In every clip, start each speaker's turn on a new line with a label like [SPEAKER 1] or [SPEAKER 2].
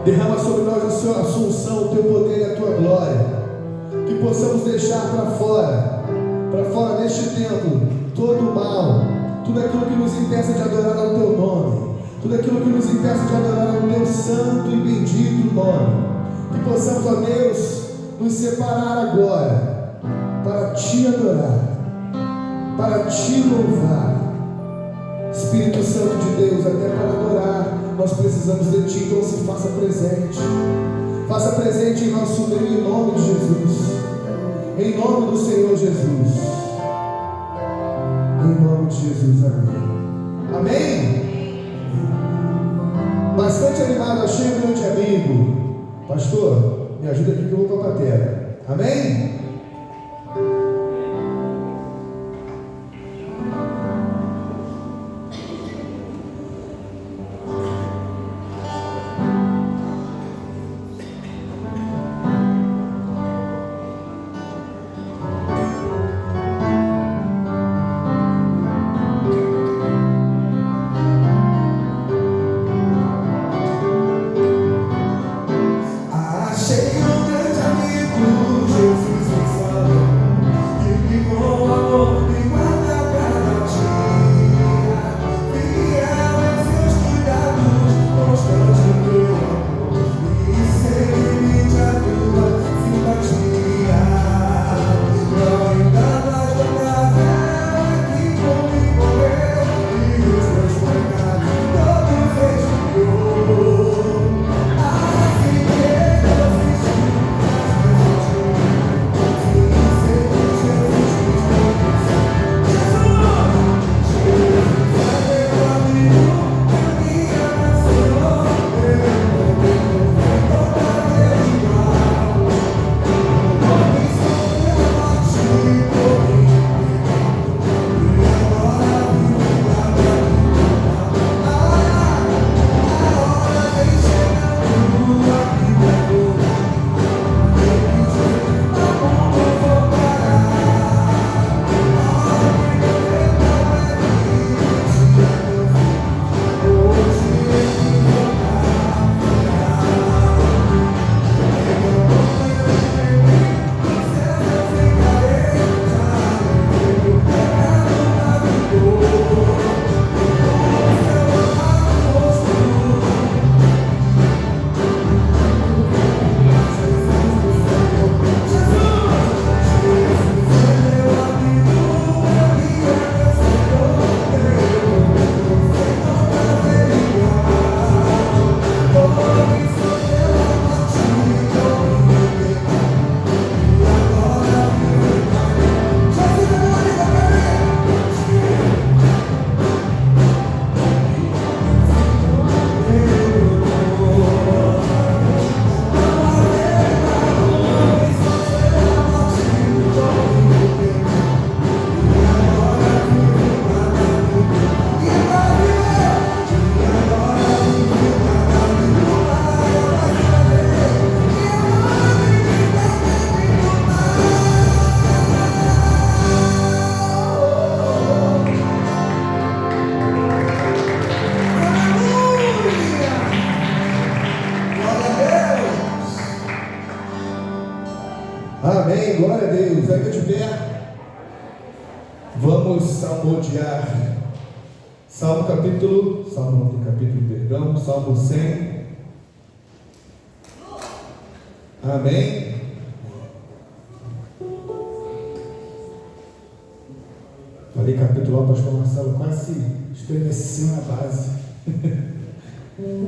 [SPEAKER 1] Derrama sobre nós a sua assunção, o teu poder e a tua glória. Que possamos deixar para fora deste templo, todo o mal, tudo aquilo que nos impeça de adorar ao teu nome, tudo aquilo que nos impeça de adorar ao teu santo e bendito nome. Que possamos, ó Deus, nos separar agora para te adorar, para te louvar. Espírito Santo de Deus, até para adorar nós precisamos de Ti, então se faça presente. Faça presente em nosso meio, em nome de Jesus. Em nome do Senhor Jesus. Em nome de Jesus, amém. Amém? Bastante animado, achei um grande amigo. Pastor, me ajuda aqui que eu vou para a bateria. Amém?
[SPEAKER 2] Achei um grande amigo, Jesus.
[SPEAKER 1] Amém, glória a Deus. Ainda de pé, vamos salmodiar. Salmo não tem capítulo, perdão. Salmo 100. Amém. Falei capítulo, o pastor Marcelo quase estremeceu na base.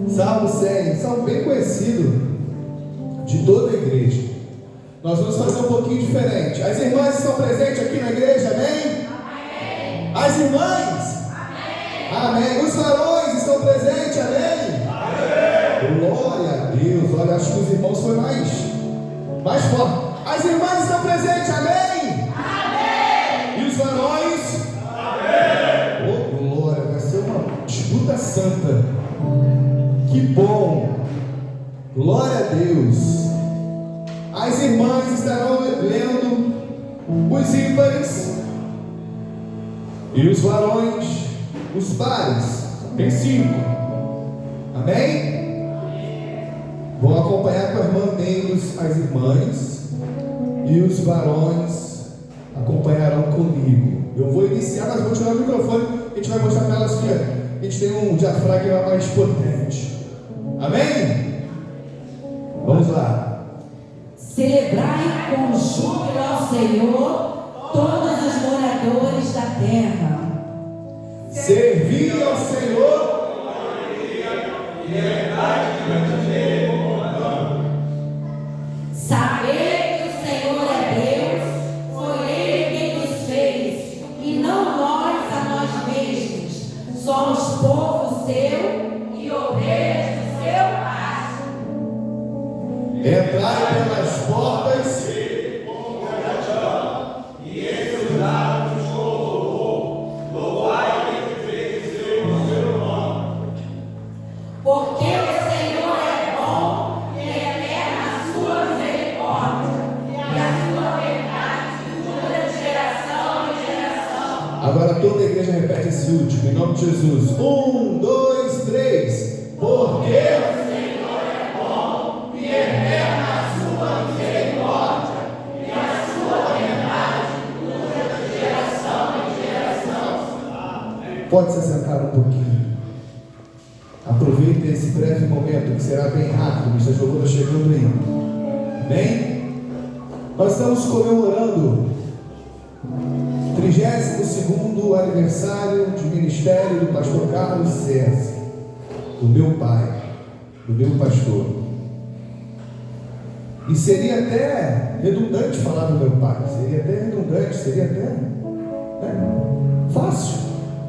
[SPEAKER 1] Salmo 100, salmo bem conhecido de toda a igreja. Nós vamos fazer um pouquinho diferente. As irmãs estão presentes aqui na igreja, amém? Amém. As irmãs? Amém. Amém. Os varões estão presentes, amém? Amém. Glória a Deus. Olha, acho que os irmãos foi mais forte. As irmãs estão presentes, amém? Amém. E os varões? Amém. Oh, glória, vai ser uma disputa santa. Que bom. Glória a Deus. As irmãs estarão lendo os ímpares e os varões, os pares, em 5. Amém? Vou acompanhar com a irmã Mendes as irmãs e os varões acompanharão comigo. Eu vou iniciar, mas vou tirar o microfone. A gente vai mostrar para elas que a gente tem um diafragma mais potente. Amém? Vamos lá.
[SPEAKER 2] Celebrai com júbilo ao Senhor todos os moradores da terra.
[SPEAKER 1] Servi ao Senhor com alegria e verdade diante dele.
[SPEAKER 2] Saber que o Senhor é Deus, foi Ele quem nos fez, e não nós a nós mesmos. Somos povo seu e ovelhas do seu pasto.
[SPEAKER 1] Entrai pelas portas
[SPEAKER 3] e entre os lábios com louvor. Louvai quem fez o seu nome.
[SPEAKER 2] Porque o Senhor é bom e eterna a sua misericórdia, e a sua verdade dura de geração em geração.
[SPEAKER 1] Agora toda a igreja repete esse último, em nome de Jesus. 1, 2, 3. Porque o Senhor é bom e eterna a sua misericórdia, e a sua verdade dura de geração em geração. Pode se sentar um pouquinho. Aproveite esse breve momento, que será bem rápido. Está jogando chegando aí. Bem? Nós estamos comemorando 32º aniversário de ministério do pastor Carlos César, do meu pai, do meu pastor. E seria até redundante falar do meu pai, seria até fácil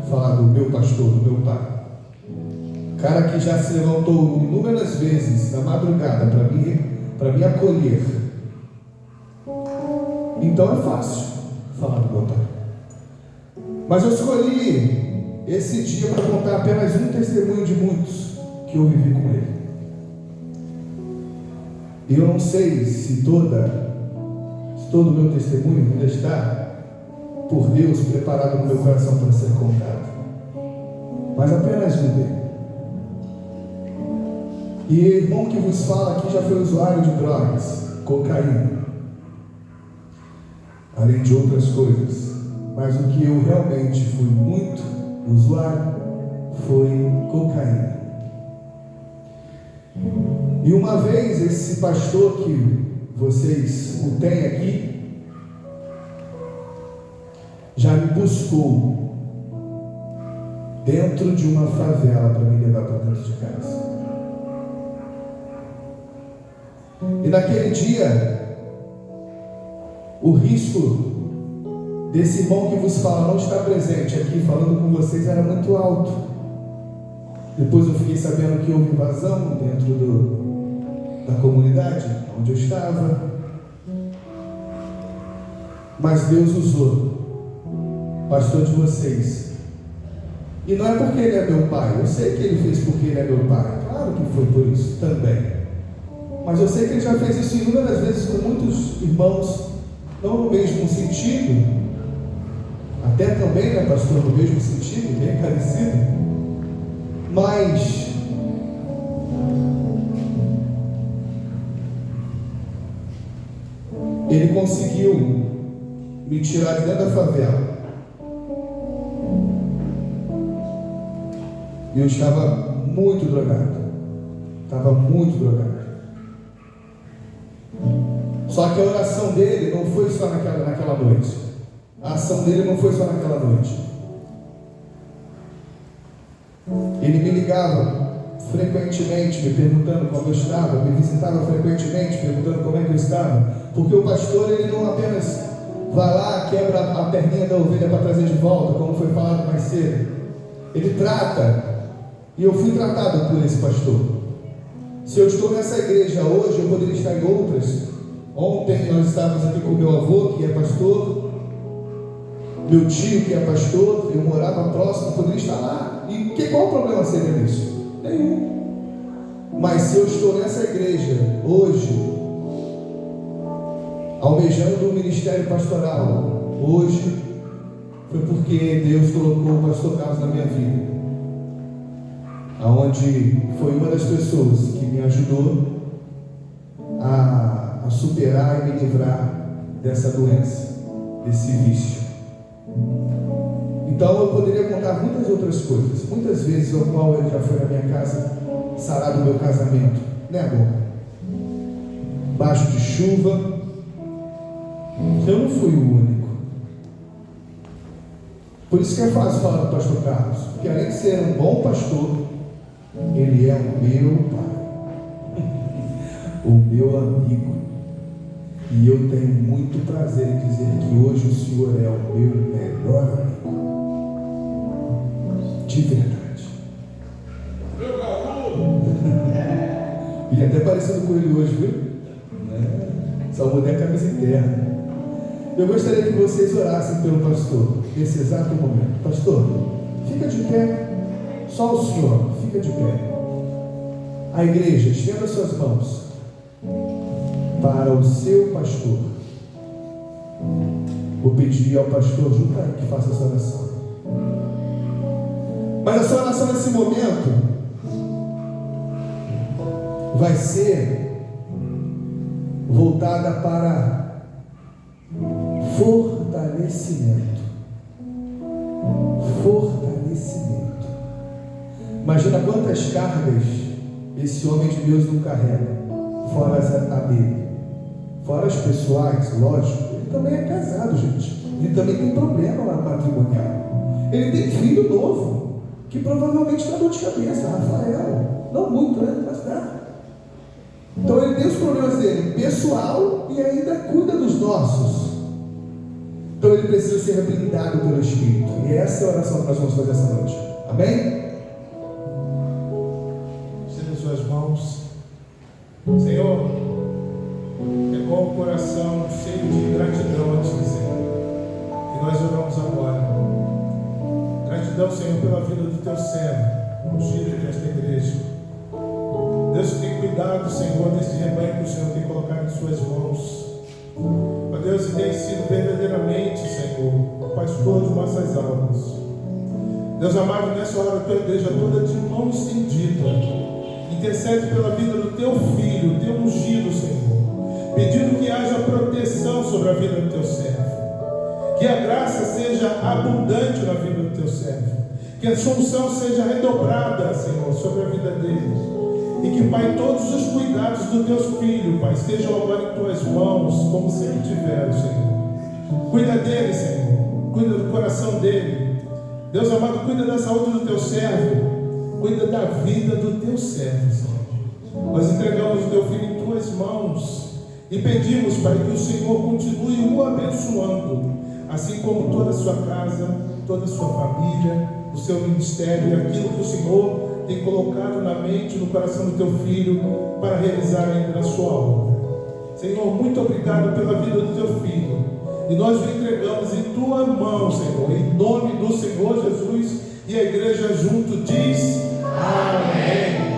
[SPEAKER 1] falar do meu pastor, do meu pai. Cara que já se levantou inúmeras vezes na madrugada para me acolher. Então é fácil falar do meu pai. Mas eu escolhi esse dia para contar apenas um testemunho de muitos que eu vivi com ele. E eu não sei se todo o meu testemunho ainda está, por Deus, preparado no meu coração para ser contado. Mas apenas um dele. E o irmão que vos fala aqui já foi usuário de drogas, cocaína, além de outras coisas. Mas o que eu realmente fui muito usuário foi cocaína. E uma vez esse pastor que vocês o têm aqui já me buscou dentro de uma favela para me levar para dentro de casa. E naquele dia o risco desse irmão que vos fala não estar presente aqui falando com vocês era muito alto. Depois eu fiquei sabendo que houve invasão dentro da comunidade onde eu estava. Mas Deus usou o pastor de vocês. E não é porque ele é meu pai. Eu sei que ele fez porque ele é meu pai. Claro que foi por isso também. Mas eu sei que ele já fez isso inúmeras vezes com muitos irmãos, não no mesmo sentido, até também, né, pastor, no mesmo sentido, bem parecido, mas ele conseguiu me tirar de dentro da favela. Eu estava muito drogado. Estava muito drogado. Só que a oração dele não foi só naquela noite. A ação dele não foi só naquela noite. Ele me ligava frequentemente, me perguntando como eu estava, me visitava frequentemente, perguntando como é que eu estava, porque o pastor, ele não apenas vai lá, quebra a perninha da ovelha para trazer de volta, como foi falado mais cedo. Ele trata, e eu fui tratado por esse pastor. Se eu estou nessa igreja hoje, eu poderia estar em outras. Ontem nós estávamos aqui com meu avô, que é pastor, meu tio, que é pastor, eu morava próximo, poderia estar lá. E qual o problema seria nisso? Nenhum. Mas se eu estou nessa igreja hoje, almejando o ministério pastoral, hoje, foi porque Deus colocou o pastor Carlos na minha vida, aonde foi uma das pessoas que me ajudou a superar e me livrar dessa doença, desse vício. Então eu poderia contar muitas outras coisas, muitas vezes ao qual ele já foi na minha casa sarar do meu casamento, né, amor? Baixo de chuva. Eu não fui o único. Por isso que é fácil falar do pastor Carlos, porque além de ser um bom pastor, ele é o meu pai, o meu amigo, e eu tenho muito prazer em dizer que hoje o Senhor é o meu melhor amigo, de verdade. E até parecido com ele hoje, viu? Só mudei a camisa interna. Eu gostaria que vocês orassem pelo pastor nesse exato momento. Pastor, fica de pé. Só o Senhor, fica de pé. A igreja, estenda suas mãos para o seu pastor. Vou pedir ao pastor junto aí que faça essa oração. Mas a sua oração nesse momento vai ser voltada para fortalecimento. Fortalecimento. Imagina quantas cargas esse homem de Deus não carrega, fora a dele, fora as pessoais, lógico. Ele também é casado, gente. Ele também tem problema lá matrimonial. Ele tem filho novo, que provavelmente dá dor de cabeça, Rafael. Não muito, né? Mas dá. Então ele tem os problemas dele, pessoal, e ainda cuida dos nossos. Então ele precisa ser blindado pelo Espírito. E essa é a oração que nós vamos fazer essa noite. Amém?
[SPEAKER 4] Estenda suas mãos. Senhor, é com o coração cheio de gratidão a Ti, Senhor, que nós oramos agora. Gratidão, Senhor, pela vida do Teu servo, ungido desta igreja. Deus tem cuidado, Senhor, deste rebanho que o Senhor tem colocado em Suas mãos. Ó Deus, e tem sido verdadeiramente, Senhor, o pastor de nossas almas. Deus amado, nessa hora a Tua igreja toda de mão estendida intercede pela vida do Teu filho, Teu ungido, Senhor, pedindo que haja proteção sobre a vida do Teu servo, que a graça seja abundante na vida do Teu servo, que a solução seja redobrada, Senhor, sobre a vida deles. E que, Pai, todos os cuidados do Teu filho, Pai, estejam agora em Tuas mãos, como sempre tiveram, Senhor. Cuida dele, Senhor. Cuida do coração dele. Deus amado, cuida da saúde do Teu servo. Cuida da vida do Teu servo, Senhor. Nós entregamos o Teu filho em Tuas mãos e pedimos, Pai, que o Senhor continue o abençoando, assim como toda a sua casa, toda a sua família, o seu ministério e aquilo que o Senhor tem colocado na mente e no coração do Teu filho para realizar ainda na sua obra. Senhor, muito obrigado pela vida do Teu filho, e nós o entregamos em Tua mão, Senhor, em nome do Senhor Jesus. E a igreja junto diz amém.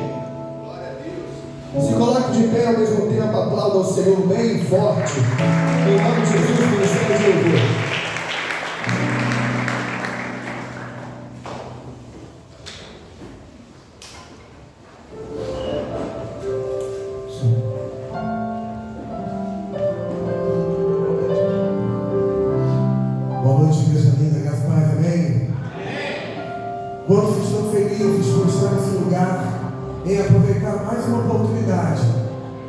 [SPEAKER 1] Glória a Deus. Se coloque de pé ao mesmo tempo, aplauda ao Senhor bem forte, em nome de Jesus, ministério de louvor.
[SPEAKER 5] em aproveitar mais uma oportunidade,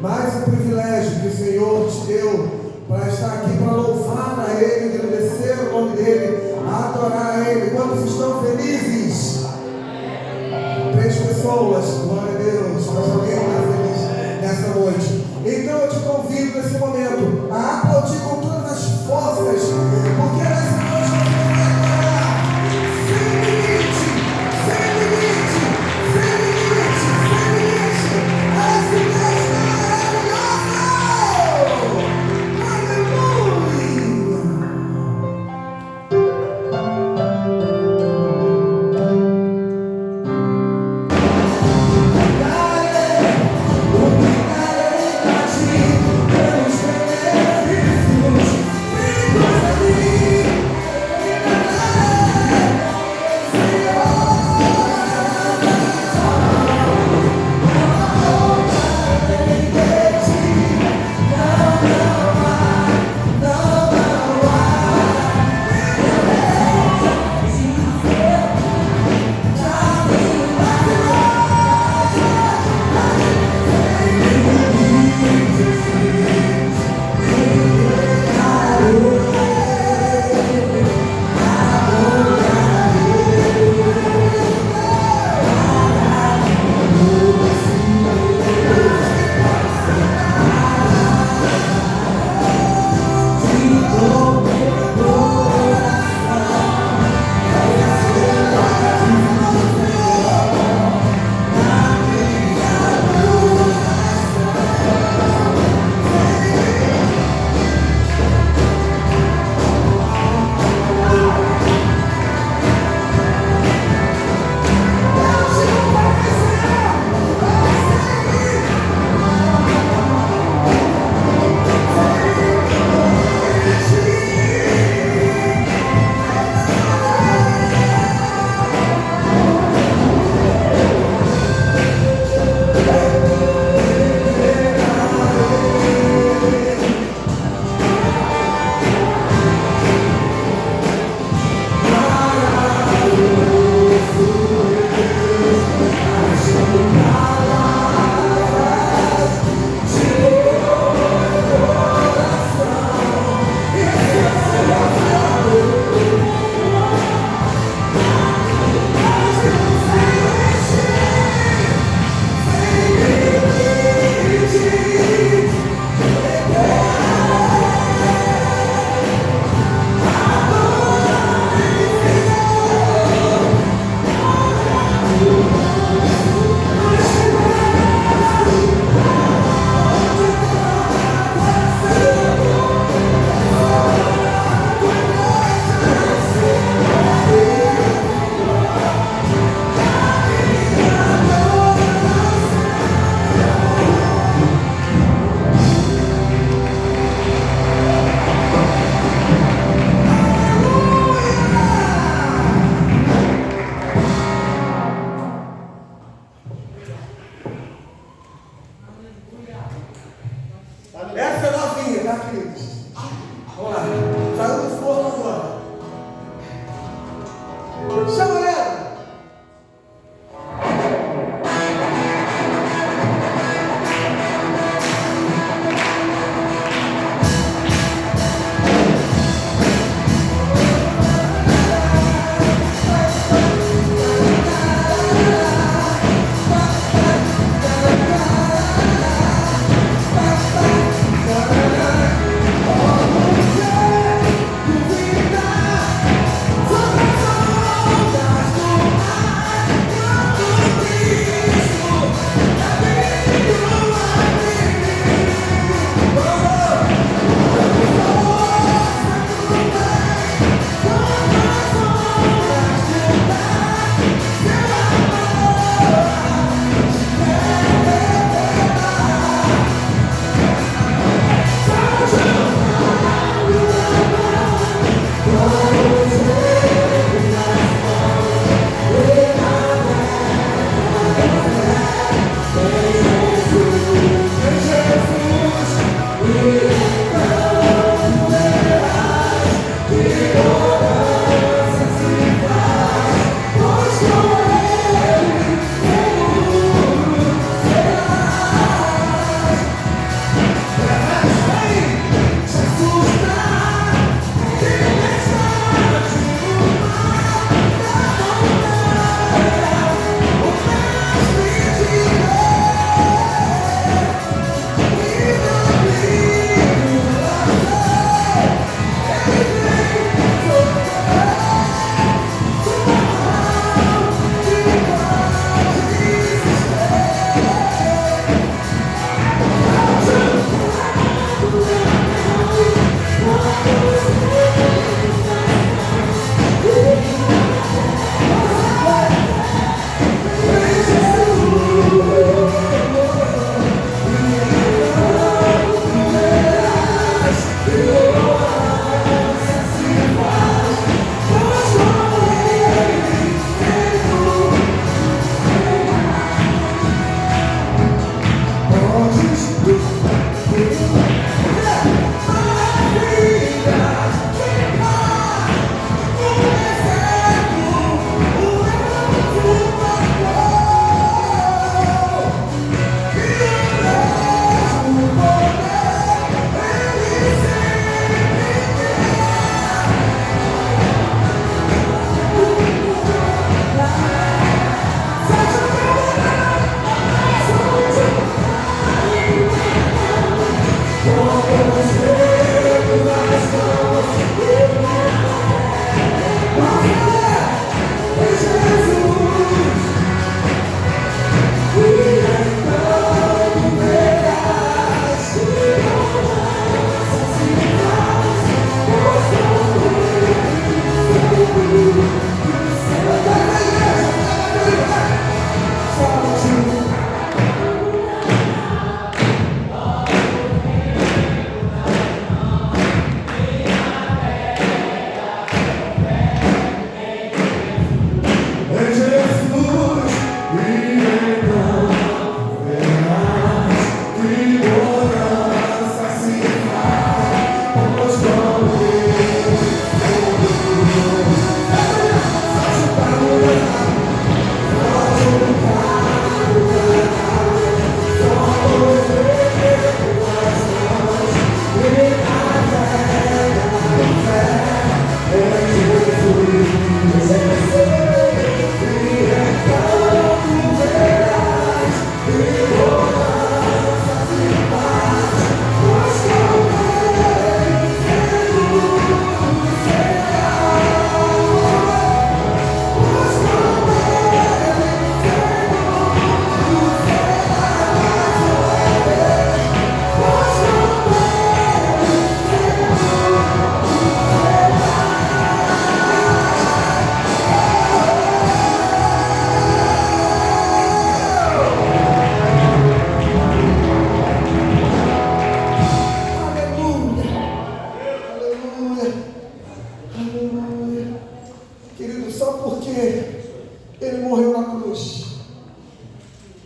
[SPEAKER 5] mais um privilégio que o Senhor te deu para estar aqui, para louvar a Ele, agradecer o nome dEle, adorar a Ele. Quantos estão felizes? 3 pessoas, glória a Deus, mas alguém está feliz nessa noite. Então eu te convido nesse momento a aplaudir com todas as forças, porque nessa noite você vai adorar sem limite, sem limite, sem limite, sem limite. Esse Deus maravilhoso! Aleluia! Obrigado.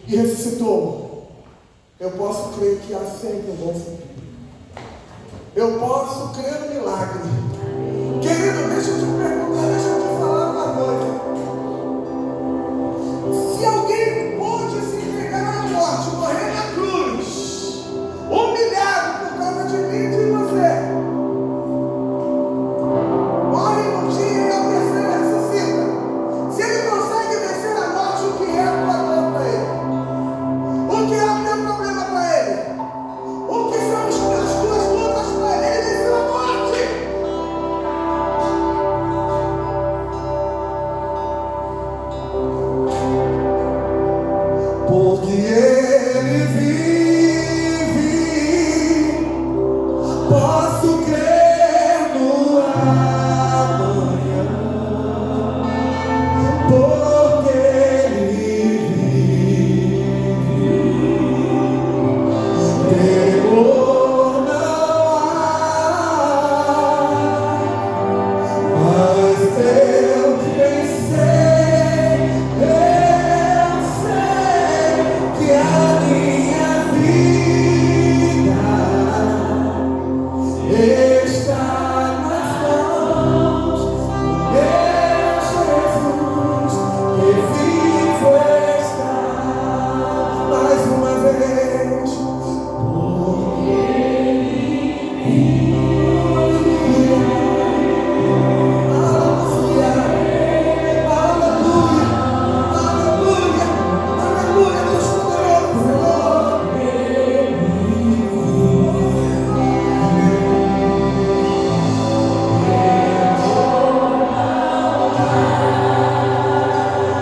[SPEAKER 5] e ressuscitou, eu posso crer que há sempre um bom fim. Eu posso crer no milagre. Querido, deixa eu te perguntar, deixa eu te falar uma coisa. Se alguém pode se entregar à morte, morrer na cruz, humilhado por causa de mim e de você, morre um dia e ao terceiro ressuscita. Se ele consegue vencer a morte, o que é a tua dor para ele? O que é o teu problema para ele? O que são as tuas lutas para ele? Ele venceu a morte. Porque ele vive, posso crer no amanhã. Porque ele vive, temor não há, mas eu sei que a minha vida está nas mãos do meu Jesus, que vivo está mais uma vez, porque ele aleluia, aleluia, aleluia, aleluia, Deus poderoso,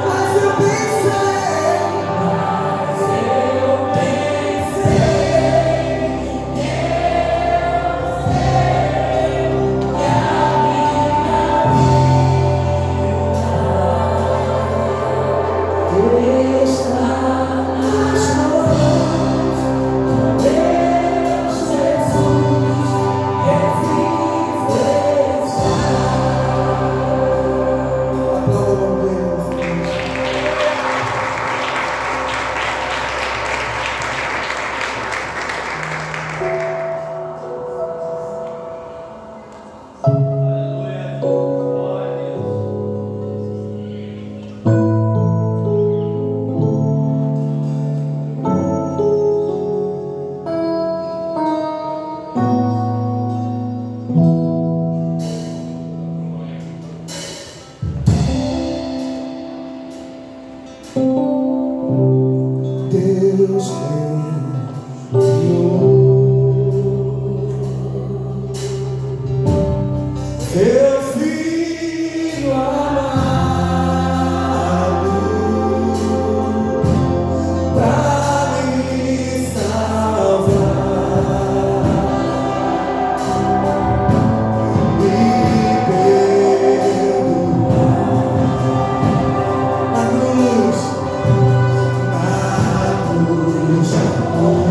[SPEAKER 5] mas eu pensei Deus enviou. 'Cause Seu filho amado, pra me salvar, me perdoar. Na cruz, morrer por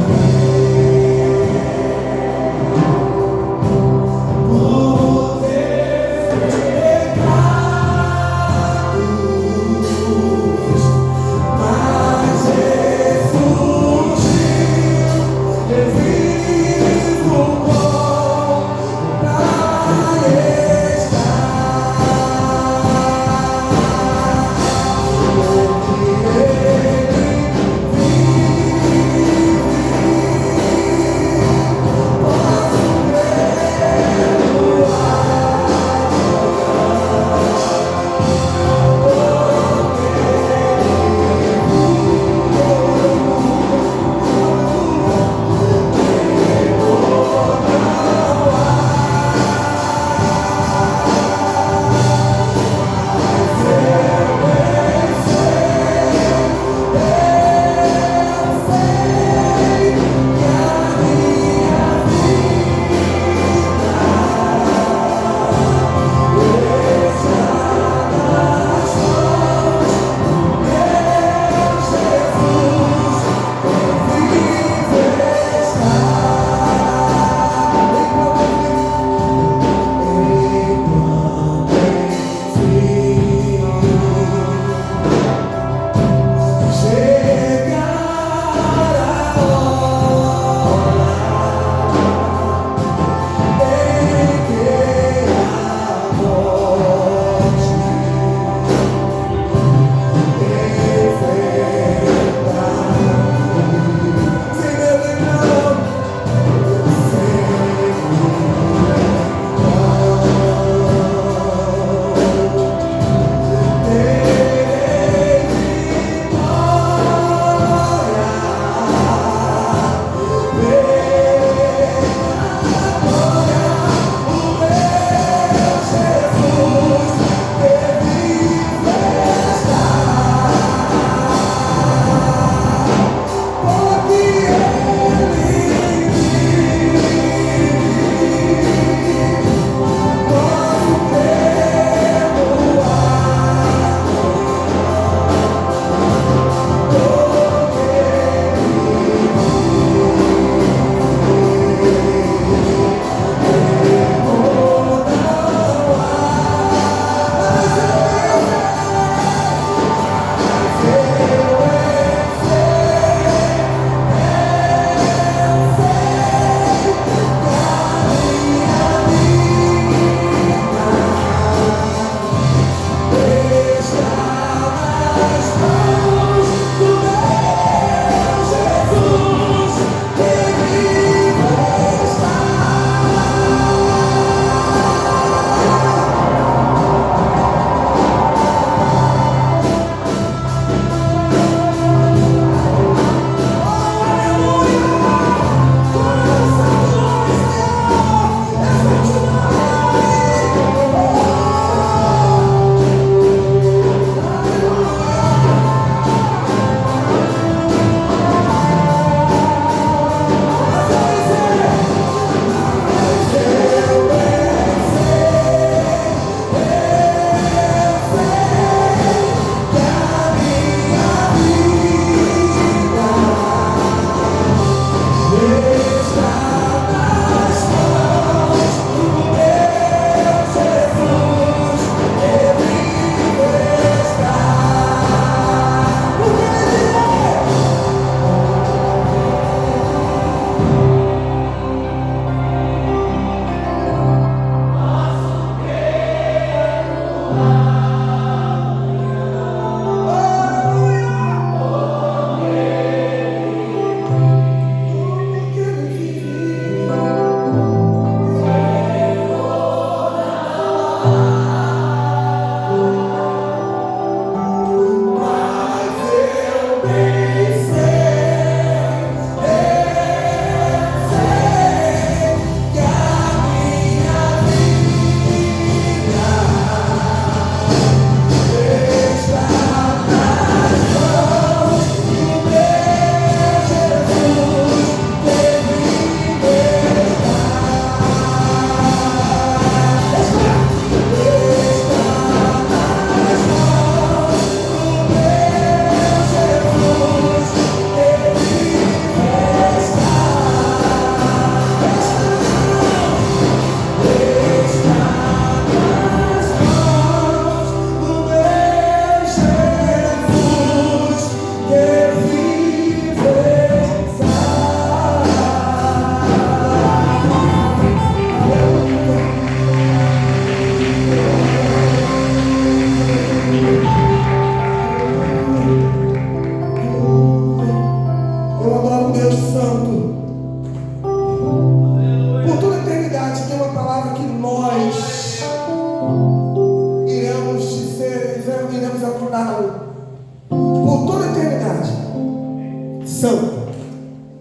[SPEAKER 5] santo,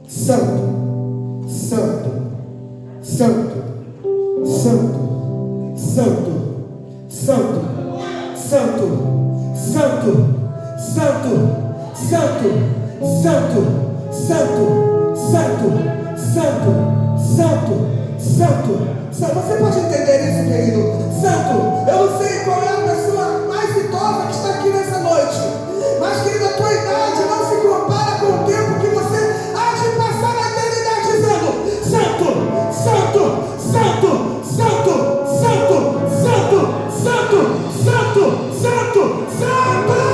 [SPEAKER 5] santo, santo, santo, santo, santo, santo, santo, santo, santo, santo, santo, santo, santo, santo, santo, santo. Você pode entender isso, querido? Santo, eu não sei qual é a pessoa mais idosa que está aqui nessa noite, mas, querido, a tua idade não se compara com o tempo que você há de passar na eternidade dizendo: santo, santo, santo, santo, santo, santo, santo, santo, santo, santo.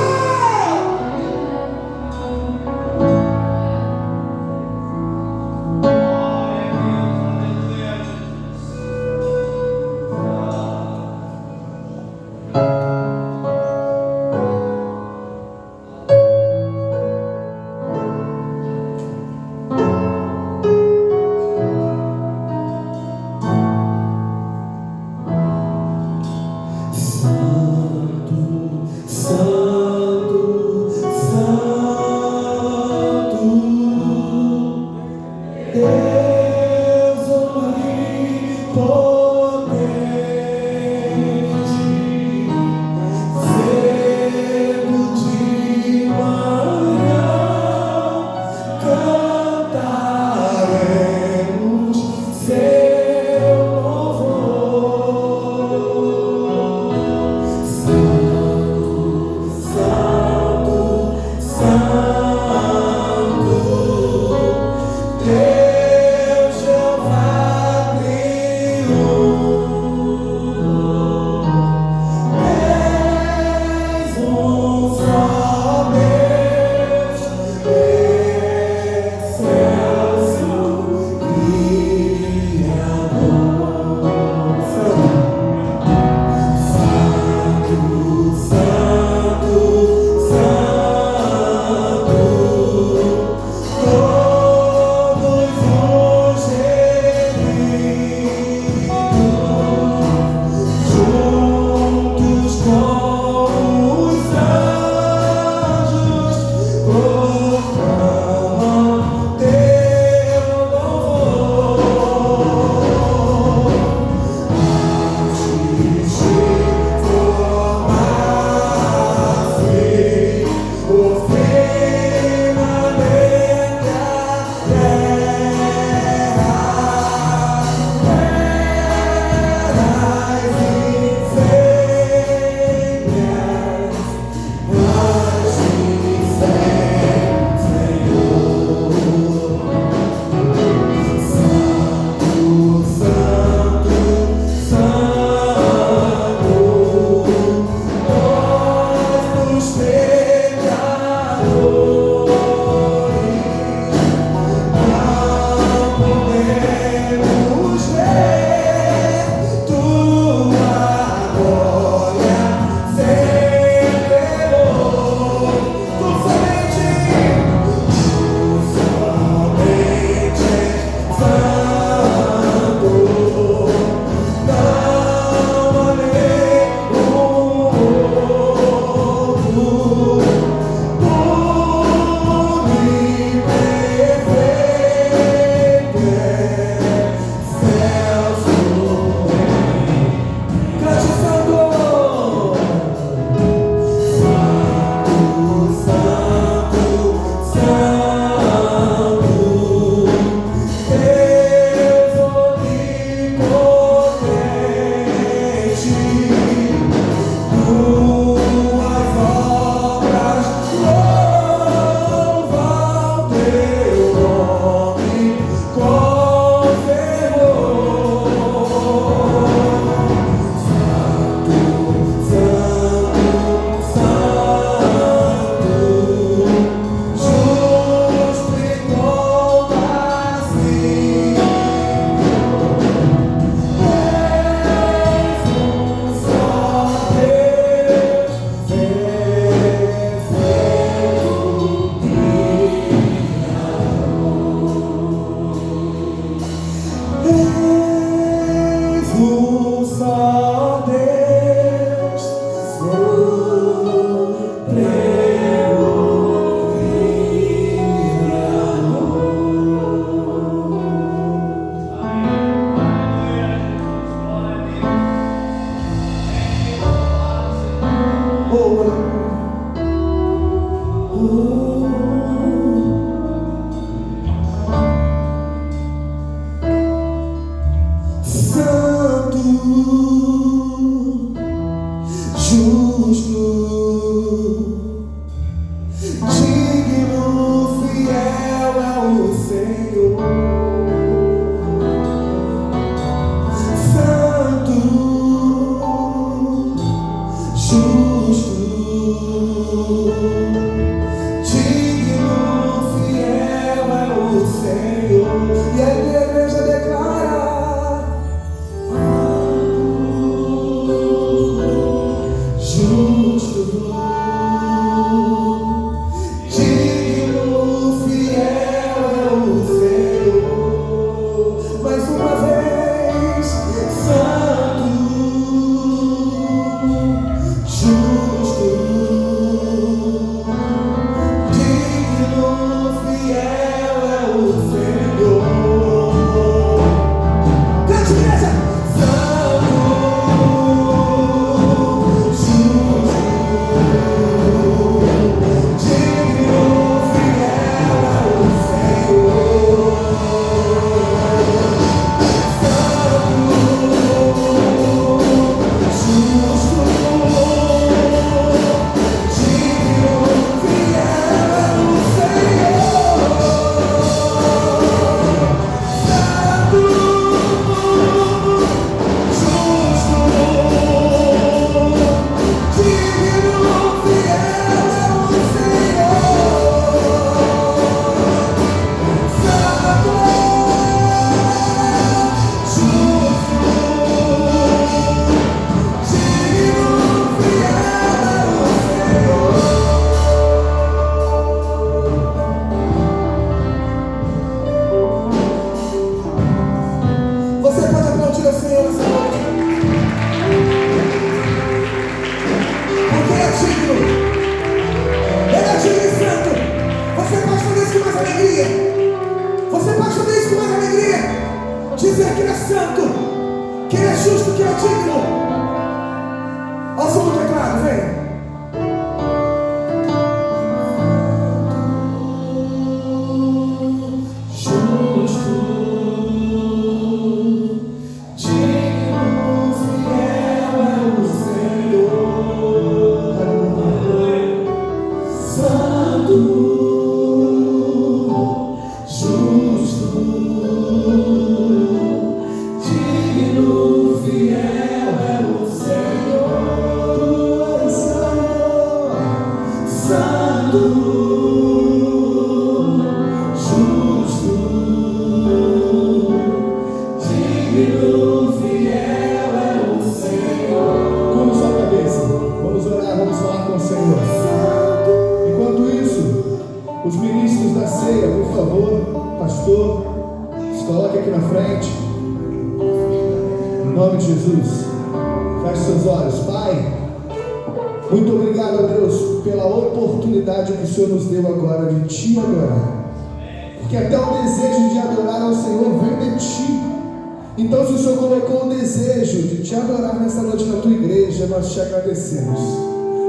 [SPEAKER 1] Nós te agradecemos.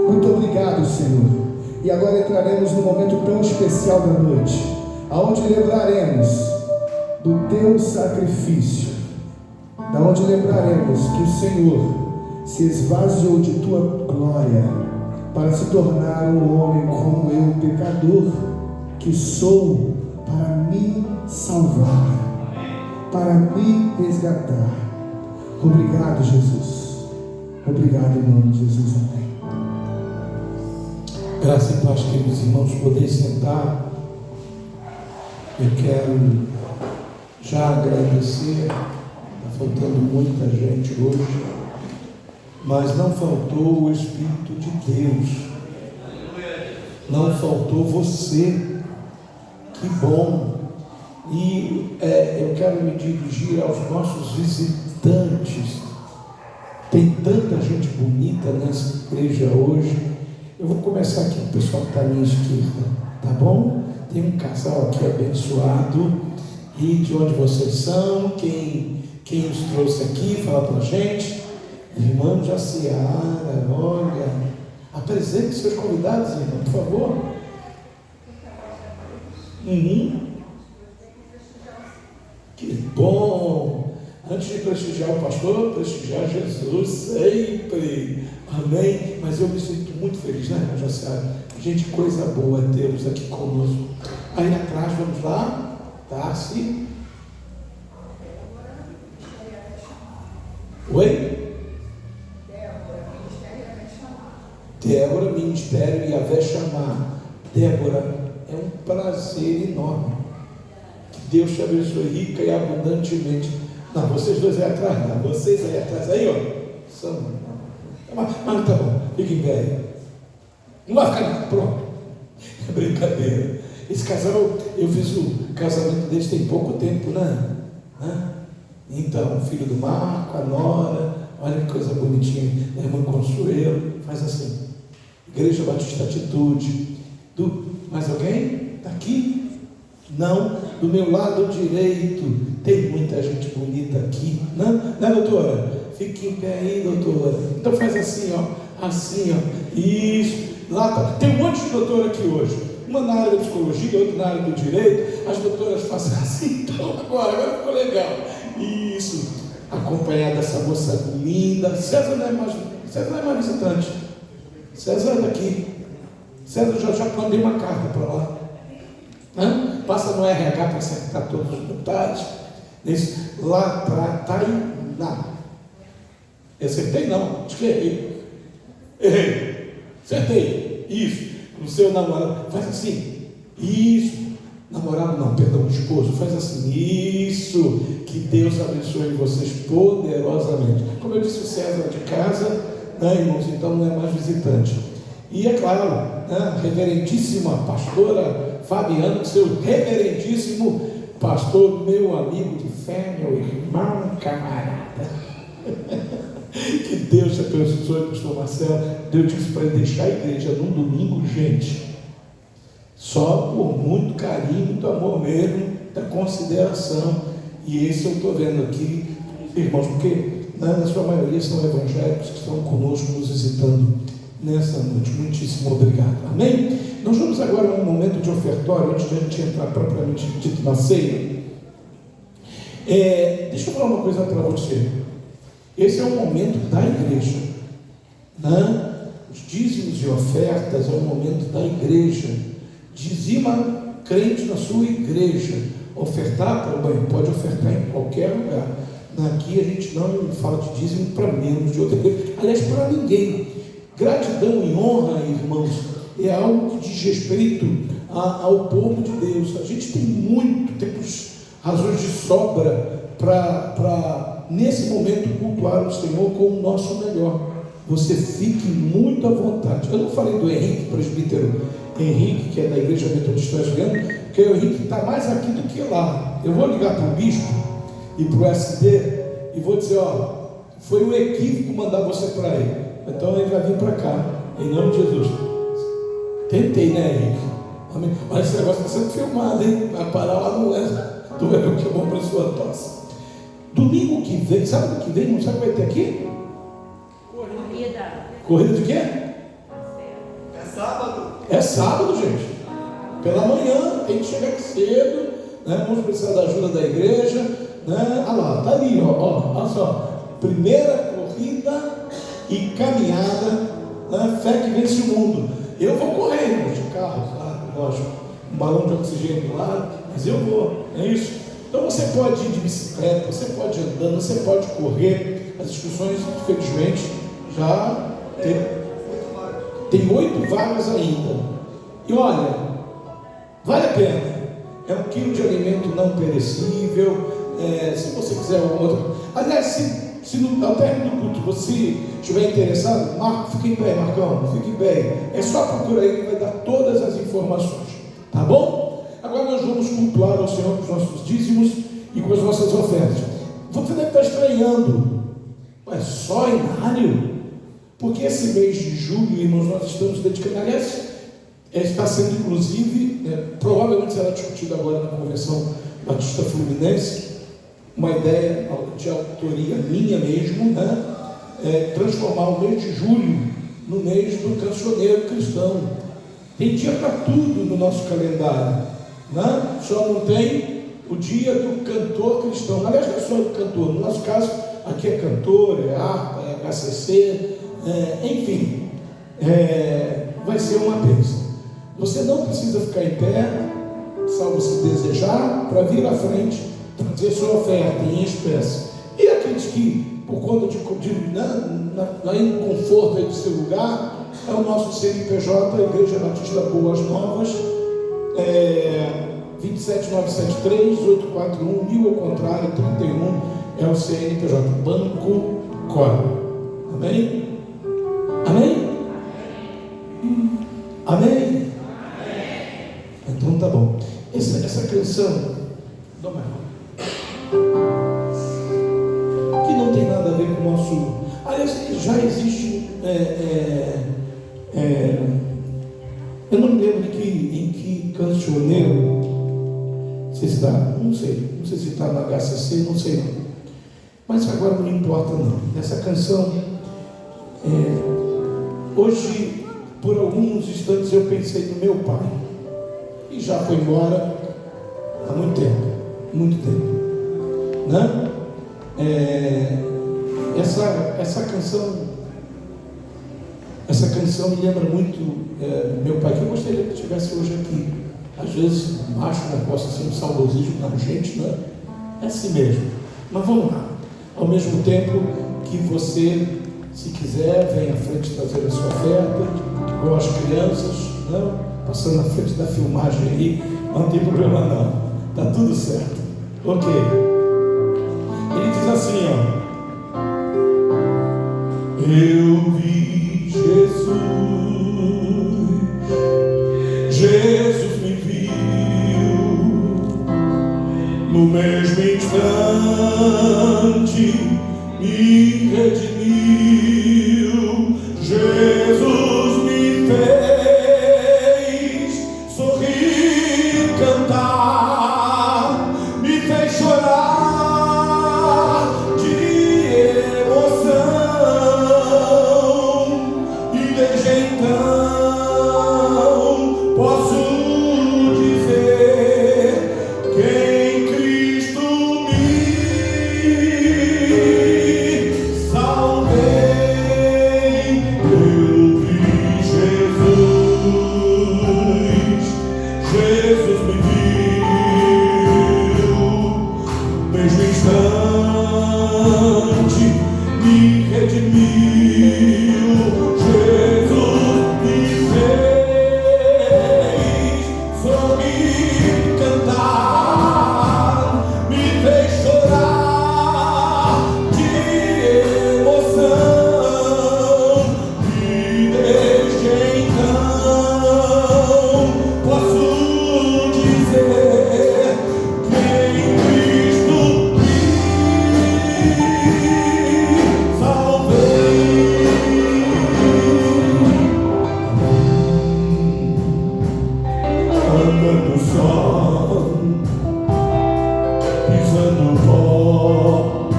[SPEAKER 1] Muito obrigado, Senhor. E agora entraremos num momento tão especial da noite, aonde lembraremos do teu sacrifício, da onde lembraremos que o Senhor se esvaziou de tua glória para se tornar um homem como eu, pecador, que sou, para me salvar, para me resgatar. Obrigado, Jesus. Obrigado em nome de Jesus, amém.
[SPEAKER 6] Graça e paz, queridos irmãos, poder sentar. Eu quero já agradecer. Está faltando muita gente hoje, mas não faltou o Espírito de Deus, não faltou você. Que bom. E eu quero me dirigir aos nossos visitantes. Tem tanta gente bonita nessa igreja hoje. Eu vou começar aqui com o pessoal que está à minha esquerda, tá bom? Tem um casal aqui abençoado. E de onde vocês são? Quem os trouxe aqui? Fala pra gente. Irmã Jaciara, olha. Apresente seus convidados, irmão, por favor. Que bom. Antes de prestigiar o pastor, prestigiar Jesus sempre. Amém. Mas eu me sinto muito feliz, né, Jaciara? Gente, coisa boa tê-los aqui conosco. Aí atrás, vamos lá. Tassi. Oi? Débora, ministério Yahvé chamar. Débora, é um prazer enorme. Que Deus te abençoe rica e abundantemente. Não, vocês dois aí atrás, não. Vocês aí atrás, aí, ó. São. Mas tá bom, fica em pé. Não vai ficar nada, pronto. É brincadeira. Esse casal, eu fiz o casamento deles tem pouco tempo, né? Então, o filho do Marco, a nora, olha que coisa bonitinha, a irmã Consuelo, faz assim. Igreja Batista Atitude. Mais alguém? Está aqui? Não, do meu lado direito. Tem muita gente bonita aqui, né, doutora? Fique em pé aí, doutora. Então faz assim, ó. Assim, ó. Isso. Lá tá. Tem um monte de doutora aqui hoje. Uma na área da psicologia, outra na área do direito. As doutoras fazem assim. Então agora ficou legal. Isso. Acompanhada dessa moça linda. César não é mais visitante. César é daqui. César já mandei uma carta para lá. Passa no RH para acertar todos os detalhes. Lá para Tainá. Acertei não, acho que errei. Acertei. Isso. O seu namorado faz assim. Isso. Namorado não, perdão, esposo, faz assim. Isso. Que Deus abençoe vocês poderosamente. Como eu disse, o César de casa, né, irmãos, então não é mais visitante. E é claro, né, reverendíssima pastora Fabiana, seu reverendíssimo pastor, meu amigo de fé, meu irmão, camarada. Que Deus te abençoe, pastor Marcelo. Deus disse para ele deixar a igreja num domingo, gente, só por muito carinho, muito amor mesmo, da consideração. E esse eu estou vendo aqui, irmãos, porque na sua maioria são evangélicos que estão conosco, nos visitando nessa noite. Muitíssimo obrigado. Amém? Nós vamos agora a um momento de ofertório, antes de a gente entrar propriamente dito na ceia. Deixa eu falar uma coisa para você. Esse é o momento da igreja, né? Os dízimos e ofertas é o momento da igreja. Dizima crente na sua igreja. Ofertar, pode ofertar em qualquer lugar. Aqui a gente não fala de dízimo para membros de outra igreja, aliás, para ninguém. Gratidão e honra, irmãos, é algo que diz respeito ao povo de Deus. A gente temos razões de sobra para nesse momento cultuar o Senhor com o nosso melhor. Você fique muito à vontade. Eu não falei do Henrique, presbítero Henrique, que é da Igreja Metodista Presbiteriana, porque o Henrique está mais aqui do que lá. Eu vou ligar para o bispo e para o SD e vou dizer, foi um equívoco mandar você para aí. Então ele vai vir para cá, em nome de Jesus. Tentei, né, Henrique? Amém. Mas esse negócio está sendo filmado, hein? Vai parar lá no Wesley. Tu vai ver o que é bom para a sua tosse. Domingo que vem, sabe o que vem? Não sabe o que vai ter aqui? Corrida de quê?
[SPEAKER 3] É sábado.
[SPEAKER 6] É sábado, gente. Pela manhã, tem que chegar aqui cedo, né? Vamos precisar da ajuda da igreja, né? Olha lá, tá ali, olha só. Primeira corrida e caminhada, né? Fé que vence o mundo. Eu vou correr, de carro, claro, lógico, um balão de oxigênio do lado, mas eu vou, é isso. Então você pode ir de bicicleta, você pode ir andando, você pode correr. As inscrições, infelizmente, já tem 8 vagas ainda. E olha, vale a pena. É 1 quilo de alimento não perecível. Se você quiser alguma outra. Aliás, se ao término do culto você estiver interessado, Marco, fique em pé, Marcão, fique em pé. É só procurar ele, vai dar todas as informações. Tá bom? Agora nós vamos cultuar ao Senhor com os nossos dízimos e com as nossas ofertas. Você deve estar estranhando. Mas só em maio? Porque esse mês de julho, irmãos, nós estamos dedicando. Aliás, está sendo inclusive, provavelmente será discutido agora na Convenção Batista Fluminense, uma ideia de autoria minha mesmo, né? Transformar o mês de julho no mês do cancioneiro cristão. Tem dia para tudo no nosso calendário, né? Só não tem o dia do cantor cristão. Aliás, não é só do cantor, no nosso caso, aqui é cantor, é harpa, é HCC, enfim, vai ser uma bênção. Você não precisa ficar em pé, salvo se desejar, para vir à frente, trazer sua oferta em espécie. E aqueles que, por conta de inconforto aí do seu lugar, é o nosso CNPJ, a Igreja Batista Boas Novas, 27973-841, ao contrário, 31 é o CNPJ, Banco Cora. Amém? Amém? Amém? Então tá bom. Essa canção, que não tem nada a ver com o nosso. Aliás, já existe. Eu não me lembro em que cancioneiro. Não sei se está na HCC, não sei não. Mas agora não importa não. Essa canção, hoje, por alguns instantes eu pensei no meu pai, e já foi embora há muito tempo, né? Essa canção me lembra muito meu pai, que eu gostaria que estivesse hoje aqui. Às vezes acho um negócio assim, um saudosismo na gente, né? É assim mesmo. Mas vamos lá. Ao mesmo tempo que você, se quiser, vem à frente trazer a sua oferta, igual as crianças, né? Passando na frente da filmagem aí, não tem problema não. Tá tudo certo. Ok. Ele diz assim, ó. Eu vi Jesus me viu, no mesmo instante me redimiu. Jesus me fez sorrir, cantar, me fez chorar de emoção, e desde então posso dizer que em Cristo me salvei. Eu vi Jesus me viu, mesmo instante me redimiu. Jesus me fez sorrir, cantar, me fez chorar de emoção, e desde então posso dizer que em Cristo me salvei. Andando só, pisando pó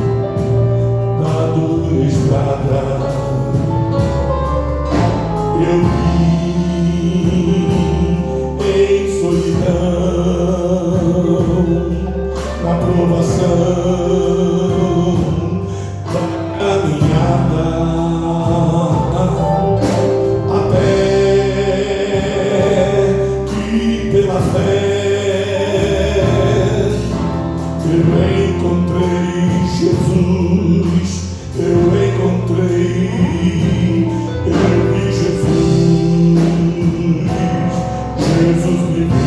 [SPEAKER 6] na dura estrada, eu vim em solidão, na provação da caminhada, até que pela fé eu encontrei Jesus, eu vi Jesus me viu.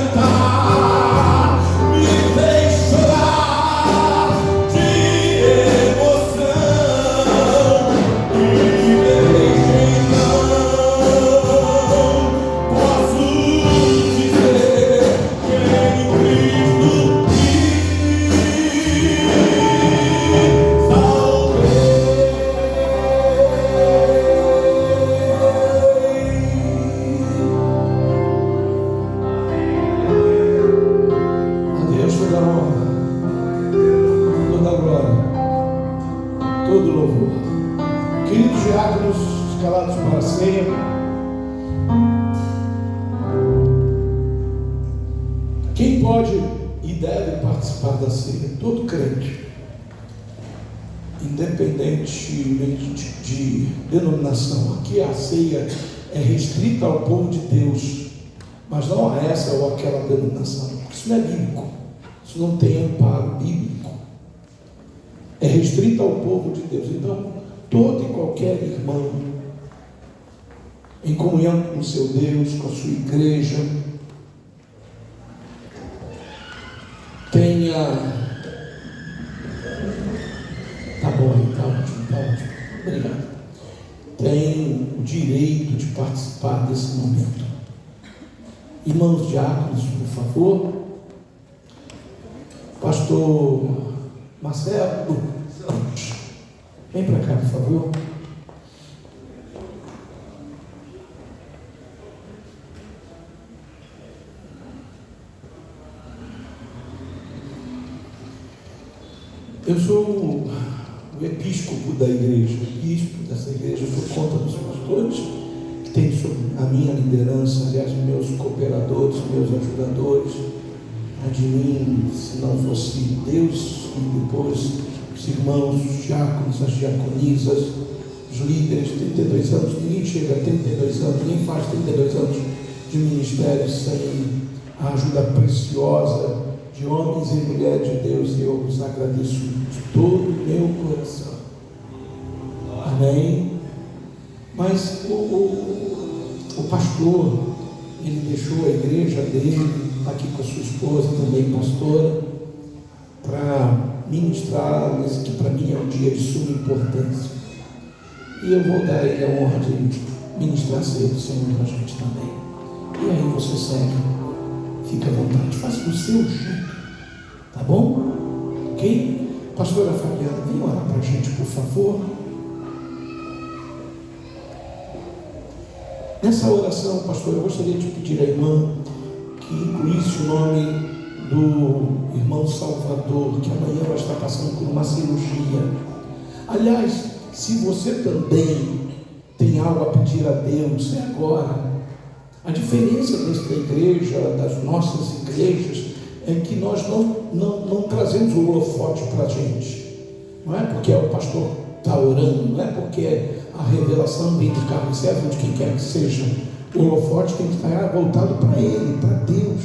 [SPEAKER 6] cantar, me fez chorar de emoção e desde então posso dizer que em Cristo escalados para a ceia. Quem pode e deve participar da ceia? Todo crente, independentemente de denominação. Aqui a ceia é restrita ao povo de Deus, mas não a essa ou aquela denominação. Isso não é bíblico, isso não tem amparo bíblico. É restrita ao povo de Deus. Então, todo e qualquer irmão em comunhão com o seu Deus, com a sua igreja, tenha. Tá bom, tá ótimo. Obrigado. Tem o direito de participar desse momento. Irmãos diáconos, por favor. Pastor Marcelo, vem para cá, por favor. Eu sou o episcopo da igreja, bispo dessa igreja, por conta dos pastores que tem sob a minha liderança, aliás, meus cooperadores, meus ajudadores, de mim, se não fosse Deus, e depois os irmãos, os diáconos, as diaconisas, os líderes, 32 anos, ninguém chega a 32 anos, ninguém faz 32 anos de ministério sem a ajuda preciosa de homens e mulheres de Deus, e eu os agradeço de todo o meu coração. Amém? Mas o pastor, ele deixou a igreja dele, aqui com a sua esposa, também pastora, para ministrar nesse que para mim é um dia de suma importância. E eu vou dar a ele a honra de ministrar a ceia do Senhor para a gente também. E aí você segue, fica à vontade, faça do seu jeito, tá bom? Ok? Pastora Fabiana, vem orar para a gente, por favor. Nessa oração, pastor, eu gostaria de pedir à irmã que incluísse o nome do irmão Salvador, que amanhã vai estar passando por uma cirurgia. Aliás, se você também tem algo a pedir a Deus, é agora. A diferença desta igreja, das nossas igrejas, é que nós não trazemos o holofote para a gente. Não é porque o pastor está orando, não é porque a revelação vem do carro certo, de quem quer que seja. O holofote tem que estar voltado para Ele, para Deus.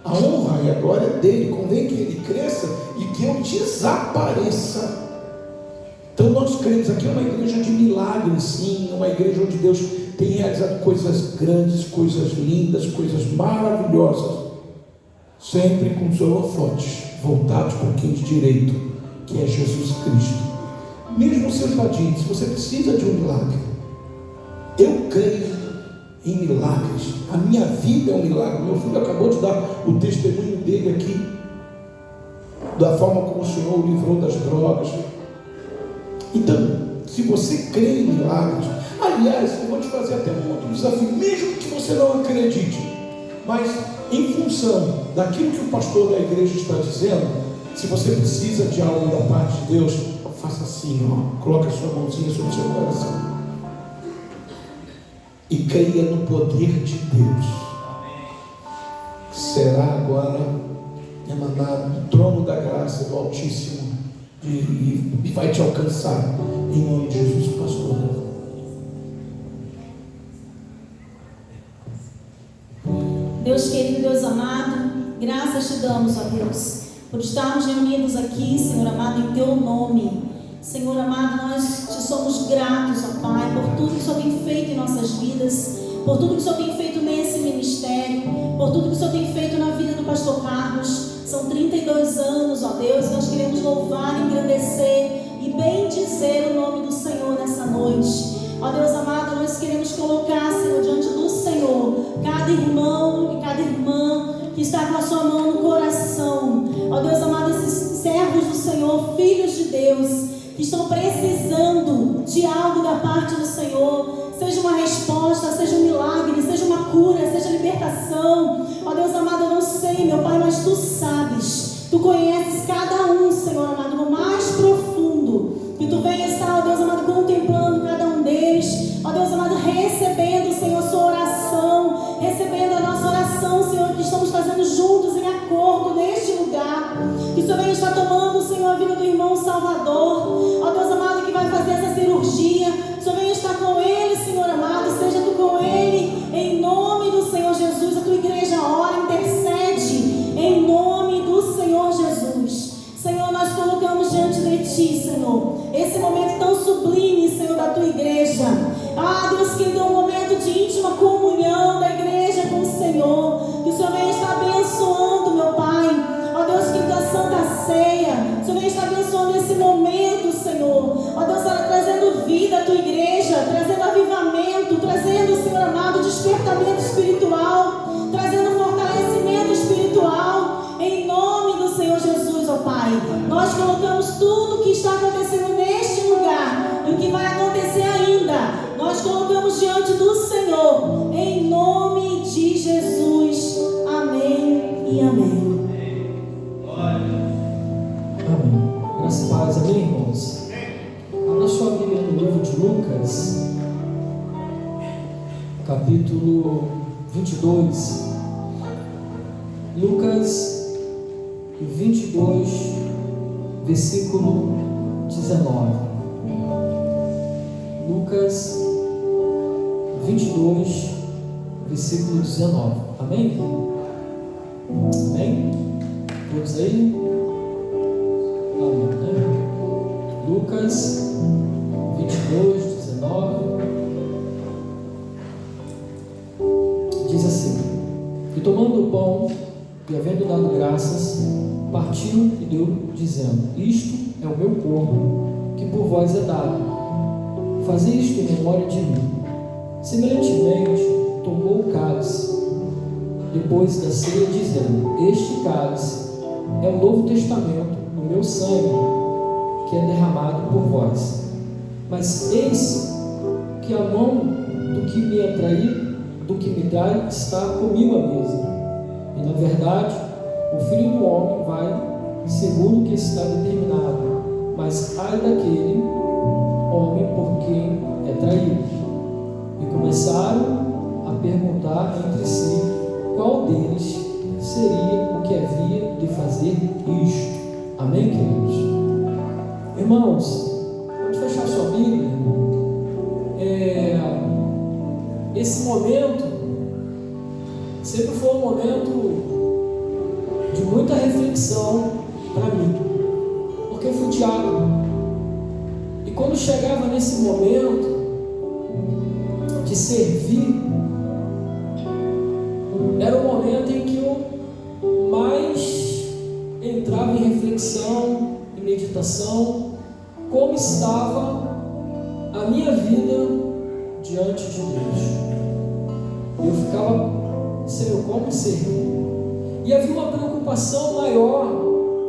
[SPEAKER 6] A honra e a glória dele, convém que Ele cresça e que eu desapareça. Então nós cremos, aqui é uma igreja de milagres, sim, uma igreja onde Deus tem realizado coisas grandes, coisas lindas, coisas maravilhosas, sempre com os holofotes voltados para quem de direito, que é Jesus Cristo. Mesmo sentadinho, se você precisa de um milagre, eu creio em milagres. A minha vida é um milagre. Meu filho acabou de dar o testemunho dele aqui, da forma como o Senhor o livrou das drogas. Então, se você crê em milagres, aliás, eu vou te fazer até um outro desafio, mesmo que você não acredite, mas em função daquilo que o pastor da igreja está dizendo, se você precisa de algo da parte de Deus, faça assim, ó, coloque a sua mãozinha sobre o seu coração e creia no poder de Deus. Será agora emanado do trono da graça do Altíssimo e vai te alcançar em nome de Jesus, pastor.
[SPEAKER 7] Deus querido, Deus amado, graças te damos, ó Deus, por estarmos reunidos aqui, Senhor amado, em teu nome. Senhor amado, nós te somos gratos, ó Pai, por tudo que o Senhor tem feito em nossas vidas, por tudo que o Senhor tem feito nesse ministério, por tudo que o Senhor tem feito louvar, engrandecer e bendizer o nome do Senhor nessa noite. Ó Deus amado, nós queremos colocar, Senhor, diante do Senhor, cada irmão e cada irmã que está com a sua mão no coração. Ó Deus amado, esses servos do Senhor, filhos de Deus, que estão precisando de algo da parte do Senhor, seja uma resposta, seja um milagre, seja uma cura, seja libertação. Ó Deus amado, eu não sei, meu Pai, mas Tu sabes, Tu conheces cada um, Senhor amado, no mais profundo, que Tu venha estar, ó Deus amado, contemplando cada um deles, ó Deus amado, recebendo, Senhor, sua oração, recebendo a nossa oração, Senhor, que estamos fazendo juntos em acordo neste lugar, que o Senhor venha estar tomando, Senhor, a vida do irmão Salvador, ó Deus amado, que vai fazer essa cirurgia, o Senhor venha estar com ele, Senhor amado, seja Tu com ele, em nome do Senhor Jesus. A Tua igreja ora, intercede, em nome do Senhor Jesus. Senhor, nós colocamos diante de Ti, Senhor, esse momento tão sublime, Senhor, da Tua igreja. Ah, Deus querido, é um momento de íntima comunhão da igreja com o Senhor, que o Senhor venha estar abençoando, meu Pai. Ó Deus, que da Santa Ceia, o Senhor venha estar abençoando esse momento, Senhor. Ó Deus, trazendo vida à Tua igreja, trazendo avivamento, trazendo, Senhor amado, despertamento espiritual, trazendo fortalecimento espiritual, em nome do Senhor Jesus, ó Pai. Nós colocamos tudo o que está acontecendo neste lugar e o que vai acontecer ainda, nós colocamos diante do Senhor, em nome de Jesus. Amém e amém.
[SPEAKER 8] Amém. Graças a Deus, amém, irmãos? Abra sua Bíblia no livro de Lucas, capítulo 22. Lucas 22, versículo 19. Lucas 22, versículo 19. Amém? Amém? Todos aí? Amém, né? Lucas 22, 19 diz assim: e tomando o pão e havendo dado graças, partiu e deu, dizendo: isto é o meu corpo, que por vós é dado, fazei isto em memória de mim. Semelhantemente tomou o cálice depois da ceia, dizendo: este cálice é o Novo Testamento no meu sangue, que é derramado por vós. Mas eis que a mão do que me atrair, do que me trai, está comigo à mesa. E na verdade, o Filho do Homem vai segundo que está determinado, mas ai daquele homem por quem é traído. E começaram a perguntar entre si qual deles seria o que havia de fazer isto. Amém, queridos? Irmãos, pode fechar sua Bíblia. Esse momento sempre foi um momento de muita reflexão para mim, porque eu fui diácono. E quando chegava nesse momento de servir, era o momento em que eu mais entrava em reflexão, em meditação, como estava a minha vida diante de Deus. Eu ficava, Senhor, como servir? E havia uma preocupação maior,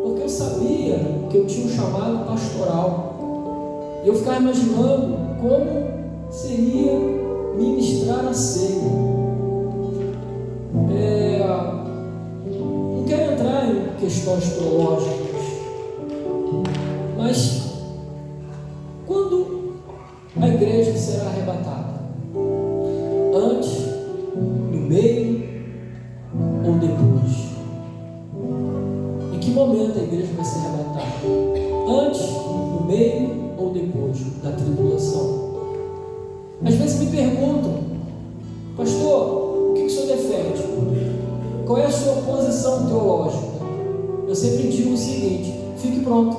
[SPEAKER 8] porque eu sabia que eu tinha um chamado pastoral. E eu ficava imaginando como seria ministrar a ceia. Não quero entrar em questões teológicas, mas quando a igreja será arrebatada? Antes, no meio ou depois? Em que momento a igreja vai ser arrebatada? Antes, no meio ou depois da tribulação? Às vezes me perguntam: pastor, o que o senhor defende? Qual é a sua posição teológica? Eu sempre digo o seguinte: fique pronto.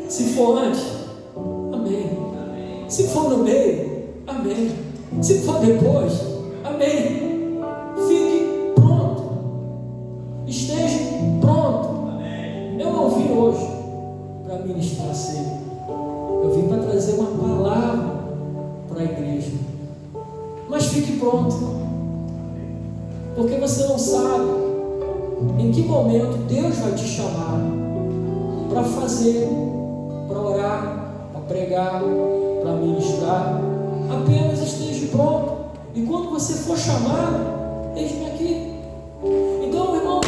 [SPEAKER 8] Se for antes, amém. Se for no meio, amém. Se for depois, amém. Fique pronto. Esteja pronto. Eu não vim hoje pronto. Porque você não sabe em que momento Deus vai te chamar para fazer, para orar, para pregar, para ministrar. Apenas esteja pronto. E quando você for chamado, eis-me aqui. Então, irmãos,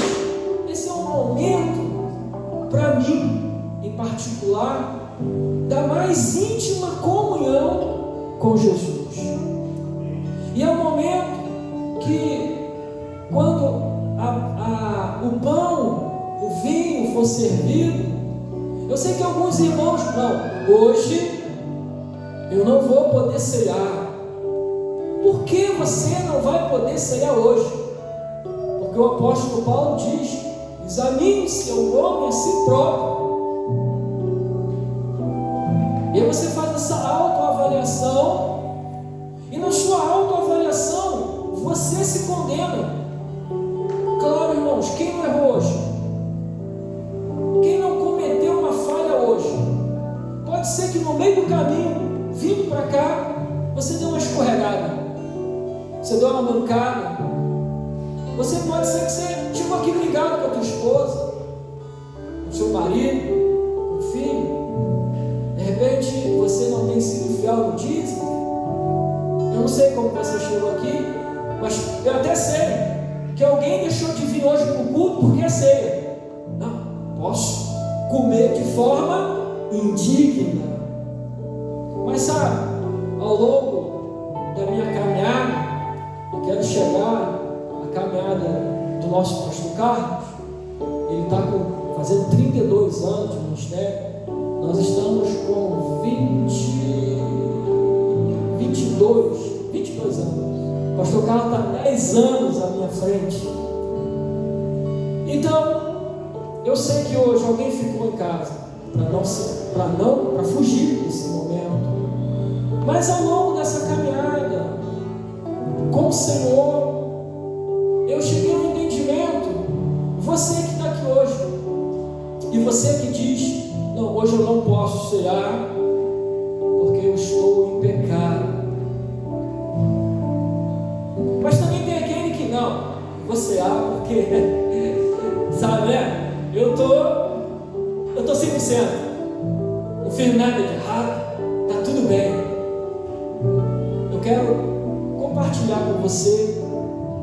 [SPEAKER 8] esse é um momento, para mim, em particular, da mais íntima comunhão com Jesus. E é um momento que, quando o pão, o vinho for servido, eu sei que alguns irmãos, não, hoje eu não vou poder ceiar. Por que você não vai poder ceiar hoje? Porque o apóstolo Paulo diz: examine-se o homem a si próprio. E aí você faz essa autoavaliação, e na sua autoavaliação você se condena. Claro, irmãos, quem não errou hoje? Quem não cometeu uma falha hoje? Pode ser que no meio do caminho, vindo para cá, você deu uma escorregada, você deu uma mancada. Você pode ser que você chegou aqui brigado com a tua esposa, com o seu marido, com o filho. De repente você não tem sido fiel no dízimo. Eu não sei como você chegou aqui, mas eu até sei que alguém deixou de vir hoje para o culto porque é ceia. Não, posso comer de forma indigna. Mas sabe, ao longo da minha caminhada, eu quero chegar à caminhada do nosso pastor Carlos. Ele está fazendo 32 anos de ministério. Nós estamos com 22 anos. O pastor Carlos está 10 anos à minha frente. Então, eu sei que hoje alguém ficou em casa para fugir desse momento. Mas ao longo dessa caminhada com o Senhor, eu cheguei ao entendimento. Você que está aqui hoje, e você que diz: não, hoje eu não posso cear porque eu estou em pecado. Mas também tem aquele que não, vou cear porque sabe, né? Eu tô 100%, não fiz nada de errado, tá tudo bem. Eu quero compartilhar com você,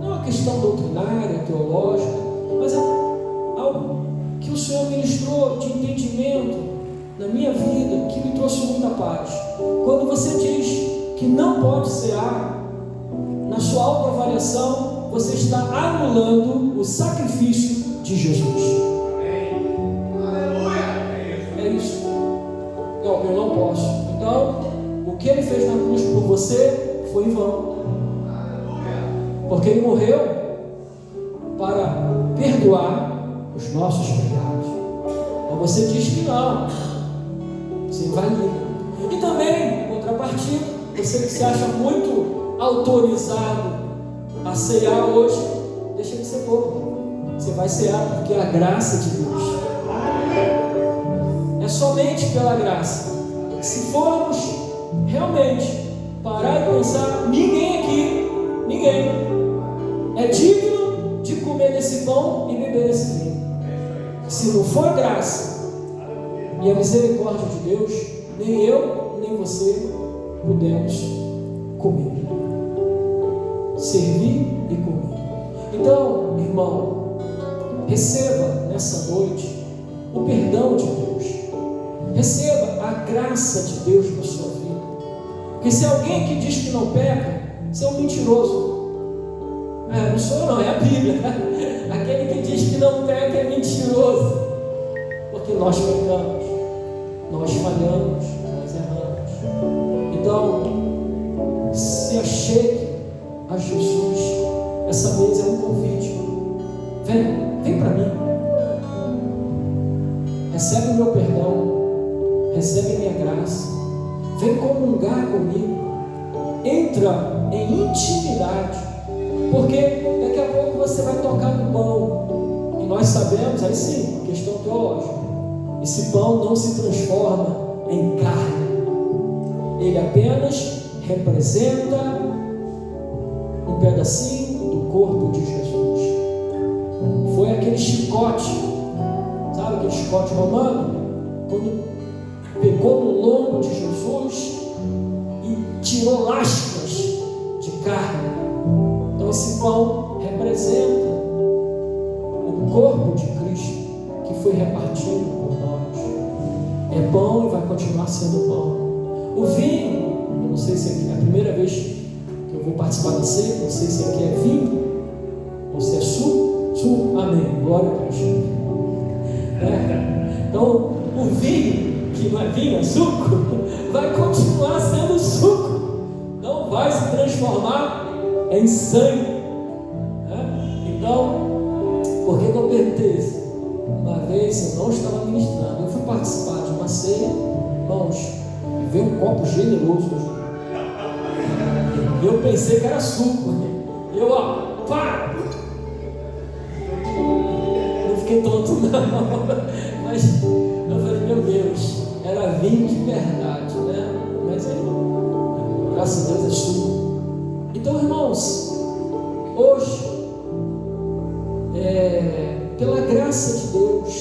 [SPEAKER 8] não é uma questão doutrinária, teológica, mas é algo que o Senhor ministrou de entendimento na minha vida, que me trouxe muita paz. Quando você diz que não pode cear, na sua autoavaliação, você está anulando o sacrifício de Jesus. É isso. Não, eu não posso. Então, o que Ele fez na cruz por você foi em vão. Porque Ele morreu para perdoar os nossos pecados. Mas você diz que não. Você invalida. E também, contrapartida, você que se acha muito autorizado a cear hoje, deixa de ser bobo. Você vai cear porque é a graça de Deus. É somente pela graça. Se formos realmente parar e pensar, ninguém é digno de comer desse pão e beber desse vinho. Se não for a graça e a misericórdia de Deus, nem eu, nem você podemos comer, servir e comer. Então, irmão, receba nessa noite o perdão de Deus, receba a graça de Deus na sua vida. Porque se alguém que diz que não peca, você é um mentiroso. Não sou eu não, é a Bíblia. Aquele que diz que não peca é mentiroso. Porque nós pecamos, nós falhamos, nós erramos. Então, se achegue a Jesus. Essa mesa é um convite. Vem para mim. Recebe o meu perdão, recebe a minha graça. Vem comungar comigo. Entra em intimidade. Porque daqui a pouco você vai tocar no pão. E nós sabemos, aí sim, questão teológica, esse pão não se transforma em carne. Ele apenas representa um aquele chicote, sabe aquele chicote romano? Quando pegou no lombo de Jesus e tirou lascas de carne. Então esse pão representa o corpo de Cristo que foi repartido por nós. É pão e vai continuar sendo pão. O vinho, eu não sei se é a primeira vez que eu vou participar da ceia, não sei se aqui é vinho ou se é suco. Amém, glória a Deus. Então o vinho, que não é vinho, é suco, vai continuar sendo suco, não vai se transformar em sangue. Então, por que eu perguntei isso? Uma vez eu não estava ministrando, eu fui participar de uma ceia, irmãos, e veio um copo generoso, e eu pensei que era suco, e eu, pá! Não fiquei tonto não, mas eu falei, meu Deus, era vinho de verdade, né? Mas aí, graças a Deus é suco. Então, irmãos, hoje, pela graça de Deus,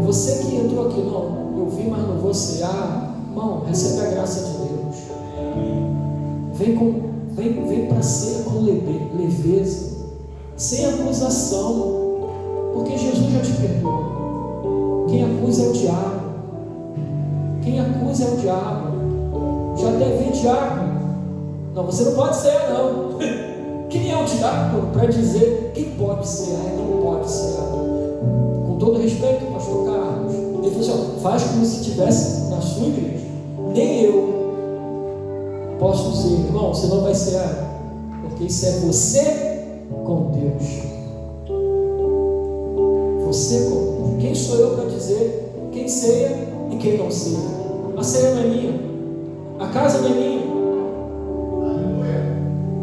[SPEAKER 8] você que entrou aqui, não, eu vim, mas não vou cear, irmão, recebe a graça de Deus. Vem para a ceia com leveza, sem acusação, porque Jesus já te perdoou. Quem acusa é o diabo. Quem acusa é o diabo. Já teve diabo. Não, você não pode cear, não. Quem é o diabo para dizer quem pode cear e não pode cear? Com todo respeito, pastor Carlos, ele falou assim, faz como se estivesse na sua igreja. Nem eu posso dizer, irmão, você não vai cear, porque isso é você com Deus. Você com Deus. Quem sou eu para dizer quem ceia e quem não ceia? A ceia não é minha, a casa não é minha.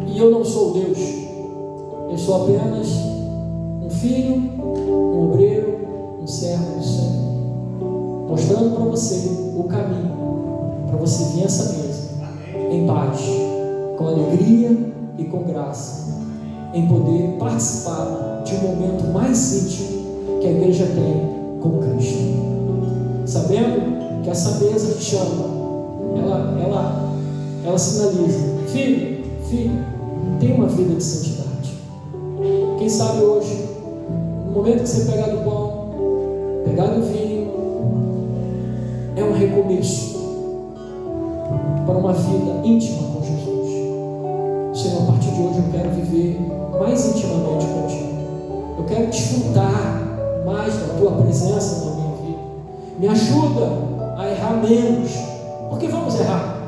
[SPEAKER 8] E eu não sou Deus, eu sou apenas um filho, um obreiro, um servo do Senhor, mostrando para você o caminho, para você vir a essa mesa, em paz, com alegria e com graça, em poder participar de um momento mais íntimo que a igreja tem com Cristo, sabendo que essa mesa que chama, ela sinaliza, filho, tem uma vida de santidade. Quem sabe hoje, no momento que você pegar do pão, pegar do vinho, é um recomeço para uma vida íntima com Jesus. Senhor, a partir de hoje eu quero viver mais intimamente contigo. Eu quero desfrutar mais da tua presença na minha vida. Me ajuda a errar menos, porque vamos errar,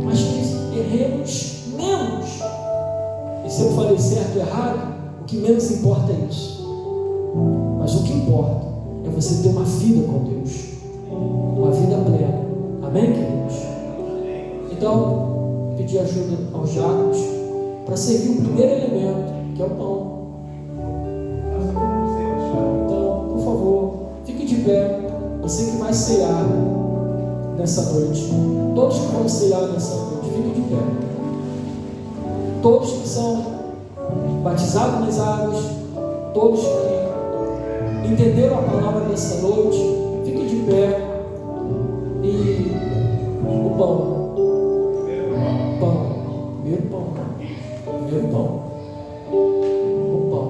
[SPEAKER 8] mas que erremos menos. E se eu falei certo ou errado, o que menos importa é isso. Mas o que importa é você ter uma vida com Deus, uma vida plena. Amém, queridos? Então, pedir ajuda aos diáconos para servir o primeiro elemento, que é o pão. Então, por favor, fique de pé. Você que vai cear nessa noite, todos que vão cear nessa noite, fique de pé. Todos que são batizados nas águas, todos que entenderam a palavra dessa noite, fiquem de pé. E o pão, primeiro pão, o pão.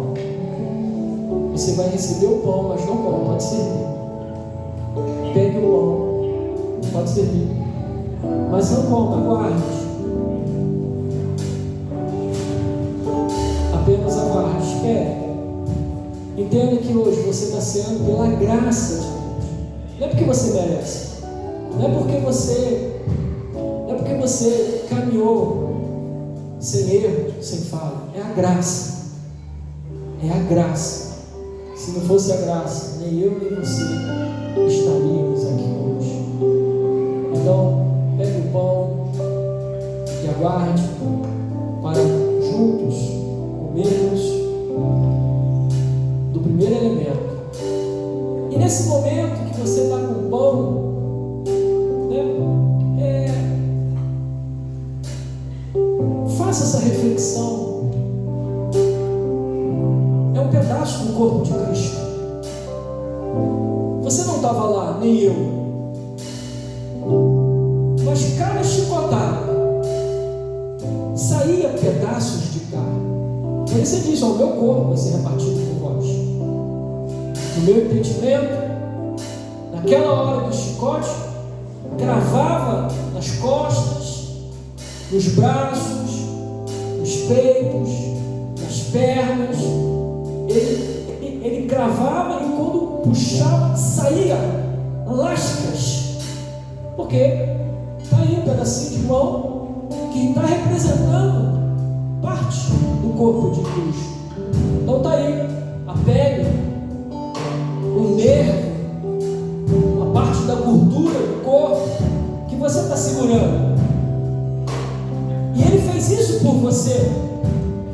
[SPEAKER 8] Você vai receber o pão, mas não come, pode servir. Pegue o pão, pode servir, mas não coma, aguarde. Apenas aguarde, espere. Entenda que hoje você está sendo pela graça de Deus. Não é porque você merece, não é porque você caminhou sem erro, sem falha. É a graça. É a graça. Se não fosse a graça, nem eu nem você estaríamos aqui hoje. Então, pegue o pão e aguarde para juntos comermos do primeiro elemento. E nesse momento que você está com o pão, faça essa reflexão. É um do corpo de Cristo. Você não estava lá, nem eu. Mas cada chicotada saía pedaços de carne. Por isso ele diz: o meu corpo vai ser repartido por vós. No meu entendimento, naquela hora do chicote, cravava nas costas, nos braços, nos peitos, nas pernas. Ele cravava e quando puxava, saía lascas. Porque está aí um pedacinho de mão que está representando parte do corpo de Cristo. Então está aí a pele, o nervo, a parte da gordura do corpo que você está segurando. E ele fez isso por você.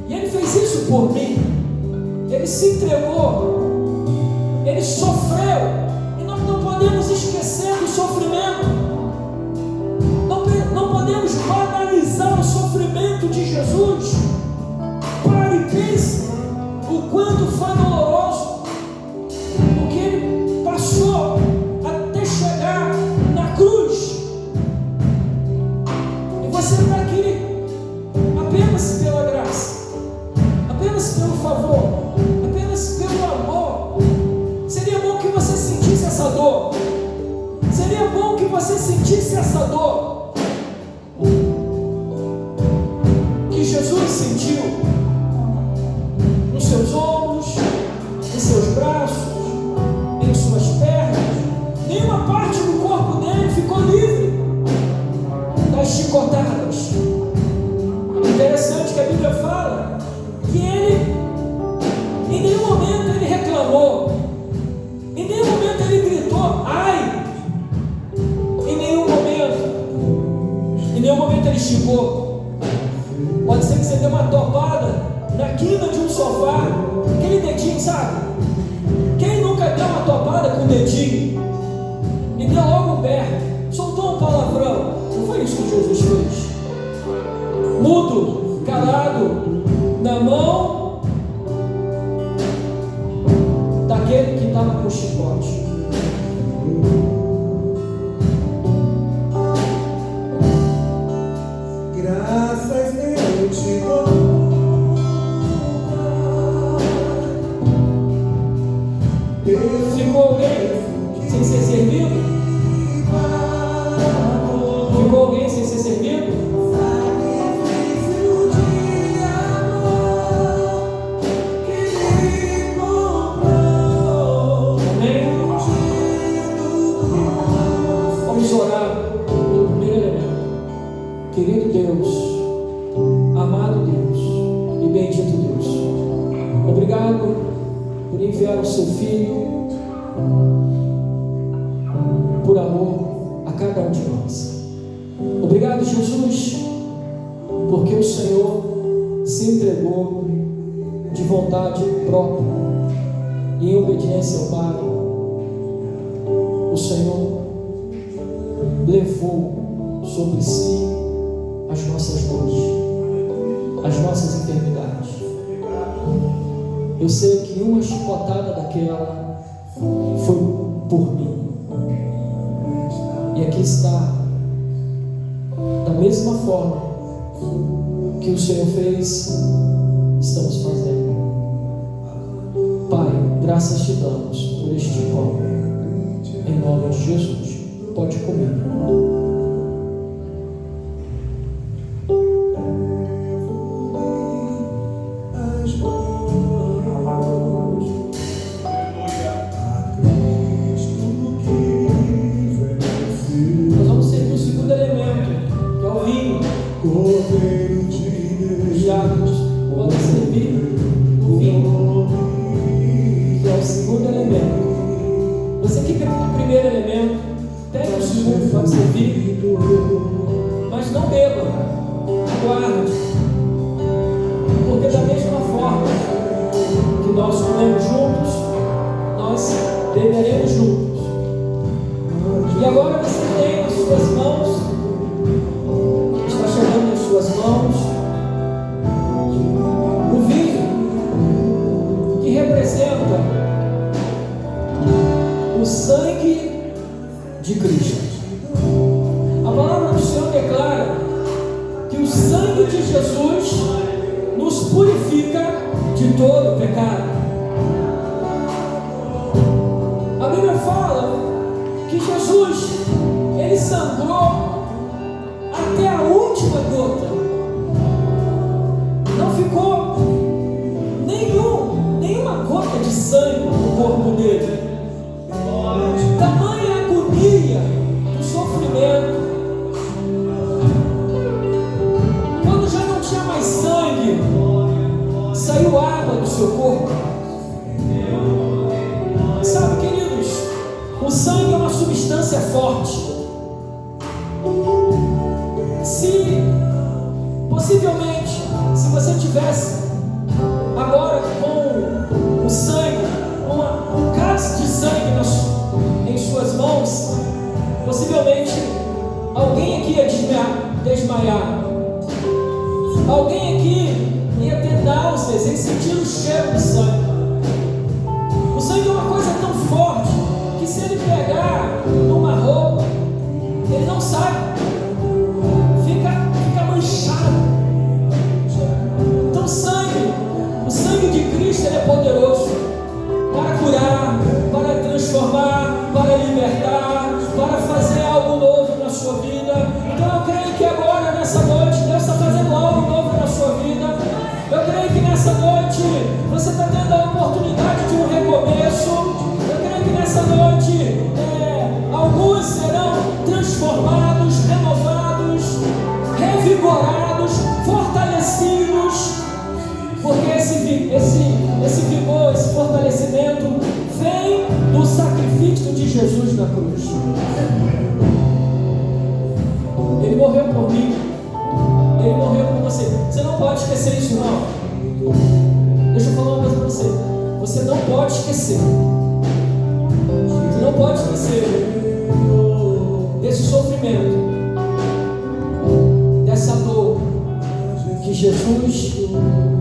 [SPEAKER 8] E ele fez isso por mim. Ele se entregou. Ele sofreu. E nós não podemos esquecer do sofrimento. Não podemos banalizar o sofrimento de Jesus. Pare e pense o quanto foi doloroso o que ele passou até chegar na cruz. E você está aqui apenas pela graça, apenas pelo favor, apenas pelo amor. Seria bom que você sentisse essa dor. Seria bom que você sentisse essa dor que Jesus sentiu nos seus ombros, em seus braços, em suas pernas. Nenhuma parte do corpo dele ficou livre das chicotadas. Interessante que a Bíblia fala que ele, em nenhum momento ele reclamou, em nenhum momento ele gritou ai, em nenhum momento ele xingou. Pode ser que você dê uma topada na quina de um sofá, aquele dedinho, sabe? Quem nunca deu uma topada com o dedinho e deu logo um berro, soltou um palavrão? Não foi isso que Jesus fez. Mudo, calado, na mão daquele que estava com o chicote.
[SPEAKER 5] Graças eu te dou.
[SPEAKER 8] Ficou alguém sem ser servido? Ficou alguém sem ser servido? Amém? Vamos orar pelo primeiro elemento. Querido Deus, amado Deus e bendito Deus, obrigado por enviar o seu Filho por amor a cada um de nós. Obrigado, Jesus, porque o Senhor se entregou de vontade própria e em obediência ao Pai. O Senhor levou sobre si as nossas dores, as nossas enfermidades. Eu sei que uma chicotada daquela foi por mim. E aqui está, da mesma forma que o Senhor fez, estamos fazendo. Pai, graças te damos por este pão. Em nome de Jesus. Pode comer. Pode servir. de Cristo. A palavra do Senhor declara que o sangue de Jesus nos purifica de todo pecado. A Bíblia fala que Jesus, ele sangrou até a última gota. Não ficou nenhuma gota de sangue no corpo dele. Tamanha agonia do sofrimento. Quando já não tinha mais sangue, saiu água do seu corpo. Sabe, queridos, o sangue é uma substância forte. Possivelmente, se você tivesse agora com o sangue, um cálice de sangue em suas mãos, possivelmente alguém aqui ia desmaiar. Alguém aqui ia ter náuseas em sentir o cheiro do sangue. O sangue é uma coisa tão forte que se ele pegar numa roupa, ele não sai, fica manchado. Então o sangue de Cristo, ele é poderoso para curar, para transformar, para libertar, para fazer algo novo na sua vida. Então eu creio que agora, nessa noite, Deus está fazendo algo novo na sua vida. Eu creio que nessa noite você está tendo a oportunidade de um recomeço. Eu creio que nessa noite alguns serão transformados, renovados, revigorados, fortalecidos, porque esse vigor, esse fortalecimento vem do sacrifício de Jesus na cruz. Ele morreu por mim, ele morreu por você. Você não pode esquecer isso, não. Deixa eu falar uma coisa para você. Você não pode esquecer. Você não pode esquecer desse sofrimento, dessa dor que Jesus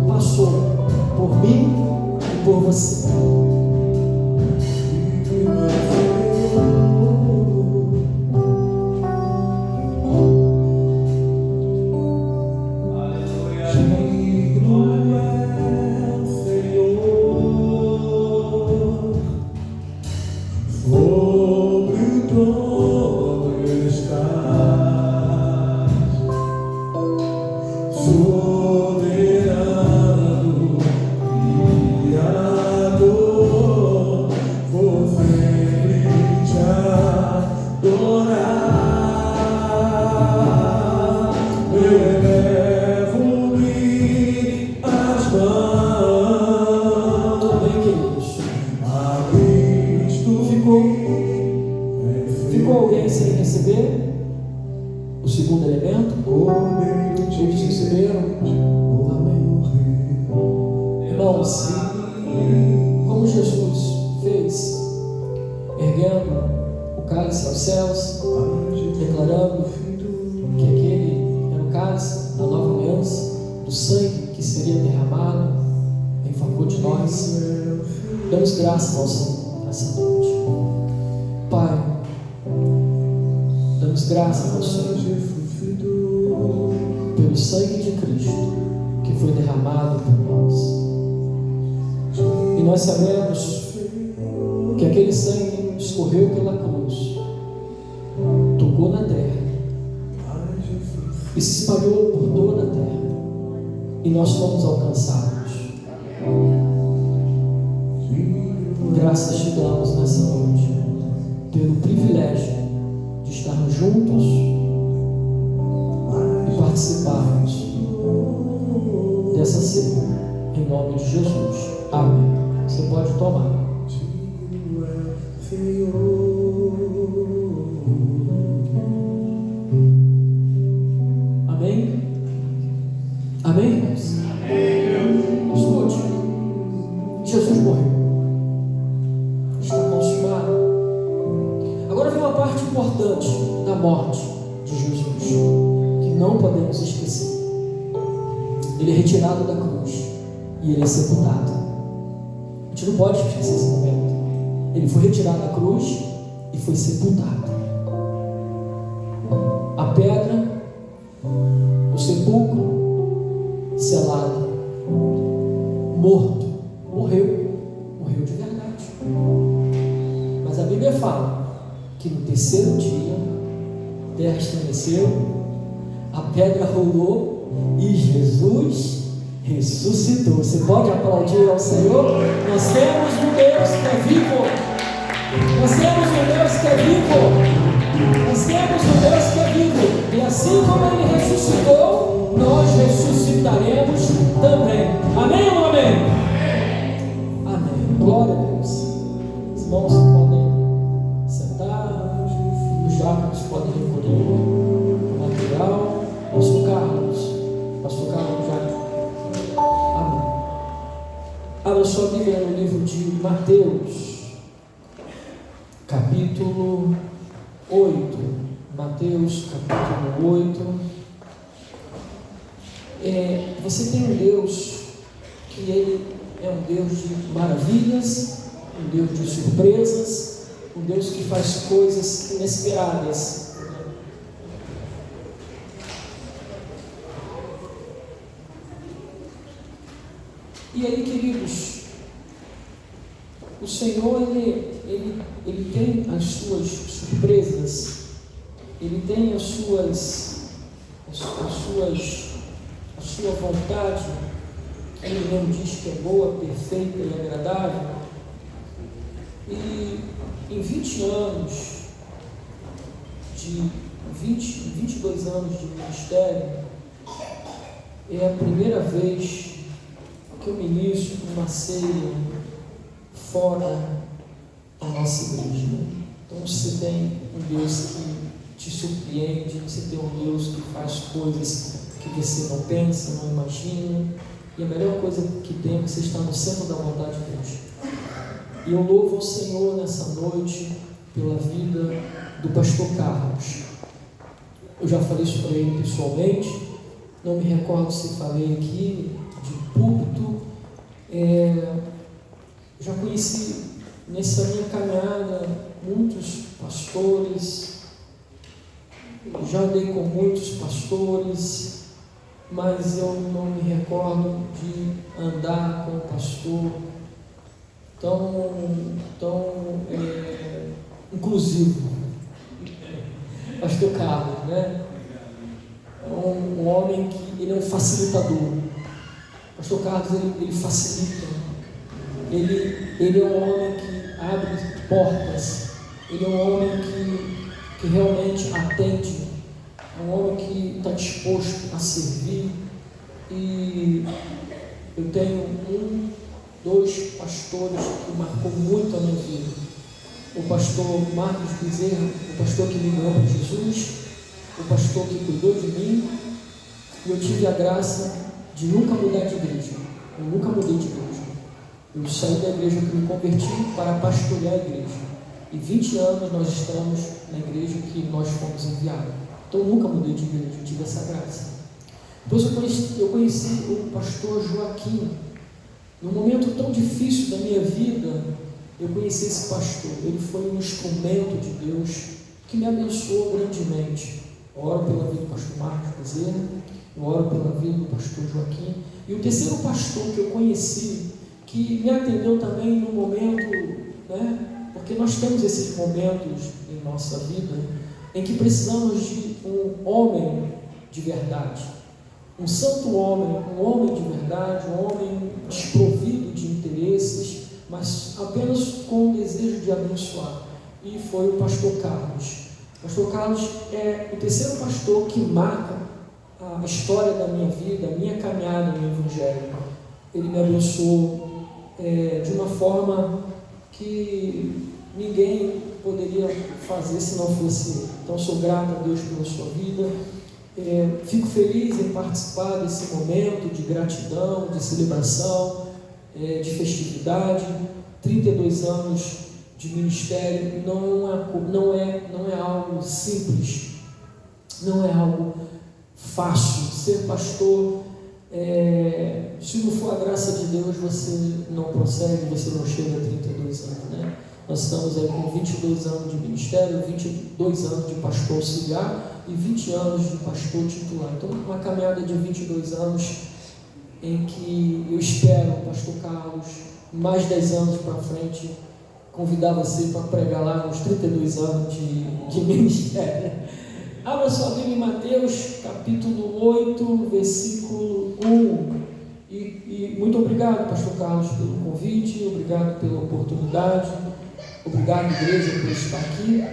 [SPEAKER 8] passou por mim e por você. Ficou alguém sem receber o segundo elemento? Todos receberam? Amém. Irmãos, como Jesus fez, erguendo o cálice aos céus, declarando que aquele era o cálice da nova aliança, do sangue que seria derramado em favor de nós, damos graças ao Senhor nessa noite. Pai, damos graças ao Senhor pelo sangue de Cristo que foi derramado por nós. E nós sabemos que aquele sangue escorreu pela cruz, tocou na terra e se espalhou por toda a terra, e nós fomos alcançados. Graças te damos nessa noite pelo privilégio de estarmos juntos e participarmos dessa ceia, em nome de Jesus. Amém. Você pode tomar. Amém? Amém, irmãos? Escute, Jesus morreu, está consumado. Agora vem uma parte importante da morte de Jesus, que não podemos esquecer. Ele é retirado da cruz e ele é sepultado. A gente não pode esquecer esse momento. Ele foi retirado da cruz e foi sepultado. A pedra, o sepulcro, selado, morto, morreu de verdade. Mas a Bíblia fala que no terceiro dia a terra estremeceu, a pedra rolou e Jesus ressuscitou. Você pode aplaudir ao Senhor? Nós temos um Deus que é vivo. Nós temos um Deus que é vivo. Nós temos um Deus que é vivo. E assim como Ele ressuscitou, nós ressuscitaremos também. Amém ou não amém? Amém. Glória a Deus. Os irmãos podem sentar, os diáconos podem recolher o material. Pastor Carlos já. Amém. Abra sua Bíblia no livro de Mateus, capítulo 8. Mateus, capítulo 8. Você tem um Deus que Ele é um Deus de maravilhas, um Deus de surpresas, um Deus que faz coisas inesperadas. E aí, queridos, o Senhor, ele tem as suas surpresas, Ele tem a sua vontade, que Ele mesmo diz que é boa, perfeita e agradável. E em 22 anos de ministério, é a primeira vez que eu ministro uma ceia fora da nossa igreja. Então você tem um Deus que te surpreende, você tem um Deus que faz coisas que você não pensa, não imagina, e a melhor coisa que tem é que você está no centro da vontade de Deus. E eu louvo ao Senhor nessa noite pela vida do pastor Carlos. Eu já falei isso para ele pessoalmente, não me recordo se falei aqui de púlpito. Já conheci nessa minha caminhada muitos pastores, já andei com muitos pastores, mas eu não me recordo de andar com um pastor tão inclusivo. Pastor Carlos, né? É um homem que ele é um facilitador. Pastor Carlos, ele facilita. Ele é um homem que abre portas. Ele é um homem que realmente atende. É um homem que está disposto a servir. E eu tenho dois pastores que marcou muito a minha vida. O pastor Marcos Bezerra, o pastor que me ganhou para Jesus, o pastor que cuidou de mim. E eu tive a graça de nunca mudar de igreja. Eu nunca mudei de igreja. Eu saí da igreja que me converti para pastorear a igreja. E 20 anos nós estamos na igreja que nós fomos enviados. Então eu nunca mudei de igreja, eu tive essa graça. Depois eu conheci o pastor Joaquim. Num momento tão difícil da minha vida, eu conheci esse pastor. Ele foi um instrumento de Deus que me abençoou grandemente. Eu oro pela vida do pastor Marcos Bezerra, eu oro pela vida do pastor Joaquim. E o terceiro pastor que eu conheci, que me atendeu também no momento, né? Porque nós temos esses momentos em nossa vida em que precisamos de um homem de verdade, um santo homem, um homem de verdade, um homem desprovido de interesses, mas apenas com o desejo de abençoar. E foi o pastor Carlos. O pastor Carlos é o terceiro pastor que marca a história da minha vida, a minha caminhada no Evangelho. Ele me abençoou de uma forma que ninguém poderia fazer se não fosse ele. Então sou grato a Deus pela sua vida. Fico feliz em participar desse momento de gratidão, de celebração, de festividade. 32 anos de ministério não é algo simples, não é algo fácil. Ser pastor, se não for a graça de Deus, você não prossegue, você não chega a 32 anos, né? Nós estamos aí com 22 anos de ministério, 22 anos de pastor auxiliar, e 20 anos de pastor titular. Então, uma caminhada de 22 anos em que eu espero, pastor Carlos, mais 10 anos para frente, convidar você para pregar lá nos 32 anos de ministério. Abra sua Bíblia em Mateus, capítulo 8, versículo 1. E muito obrigado, pastor Carlos, pelo convite, obrigado pela oportunidade, obrigado, igreja, por estar aqui.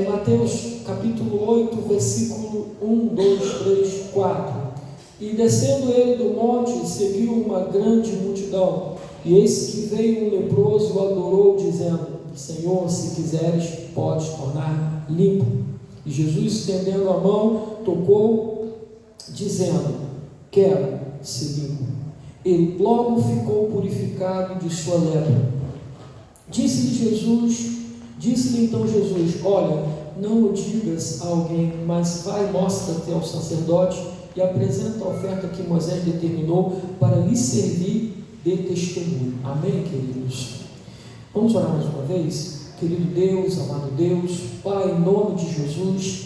[SPEAKER 8] Mateus, capítulo 8, versículo 1, 2, 3, 4. E descendo ele do monte, seguiu uma grande multidão. E eis que veio um leproso e o adorou, dizendo: Senhor, se quiseres, podes tornar limpo. E Jesus, estendendo a mão, tocou, dizendo: quero ser limpo. Ele logo ficou purificado de sua lepra. Disse-lhe então Jesus: olha, não o digas a alguém, mas vai, mostra-te ao sacerdote e apresenta a oferta que Moisés determinou para lhe servir de testemunho. Amém, queridos? Vamos orar mais uma vez? Querido Deus, amado Deus, Pai, em nome de Jesus,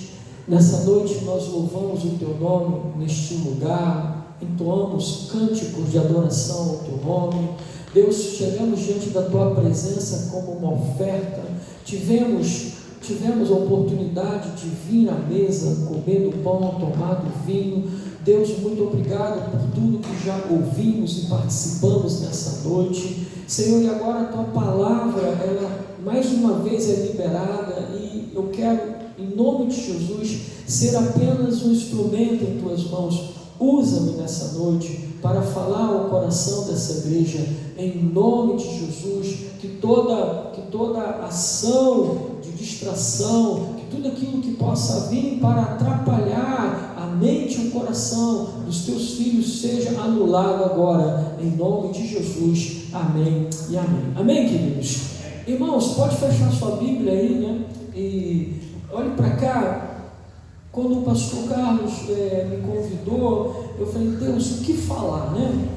[SPEAKER 8] nessa noite nós louvamos o Teu nome neste lugar, entoamos cânticos de adoração ao Teu nome. Deus, chegamos diante da Tua presença como uma oferta, tivemos a oportunidade de vir à mesa, comer do pão, tomar do vinho. Deus, muito obrigado por tudo que já ouvimos e participamos nessa noite. Senhor, e agora a Tua palavra, ela mais uma vez é liberada, e eu quero, em nome de Jesus, ser apenas um instrumento em Tuas mãos. Usa-me nessa noite para falar ao coração dessa igreja, em nome de Jesus, que toda ação de distração, que tudo aquilo que possa vir para atrapalhar a mente e o coração dos Teus filhos seja anulado agora, em nome de Jesus. Amém e amém. Amém, queridos? Irmãos, pode fechar sua Bíblia aí, né? E olhe para cá. Quando o pastor Carlos me convidou, eu falei: Deus, o que falar, né?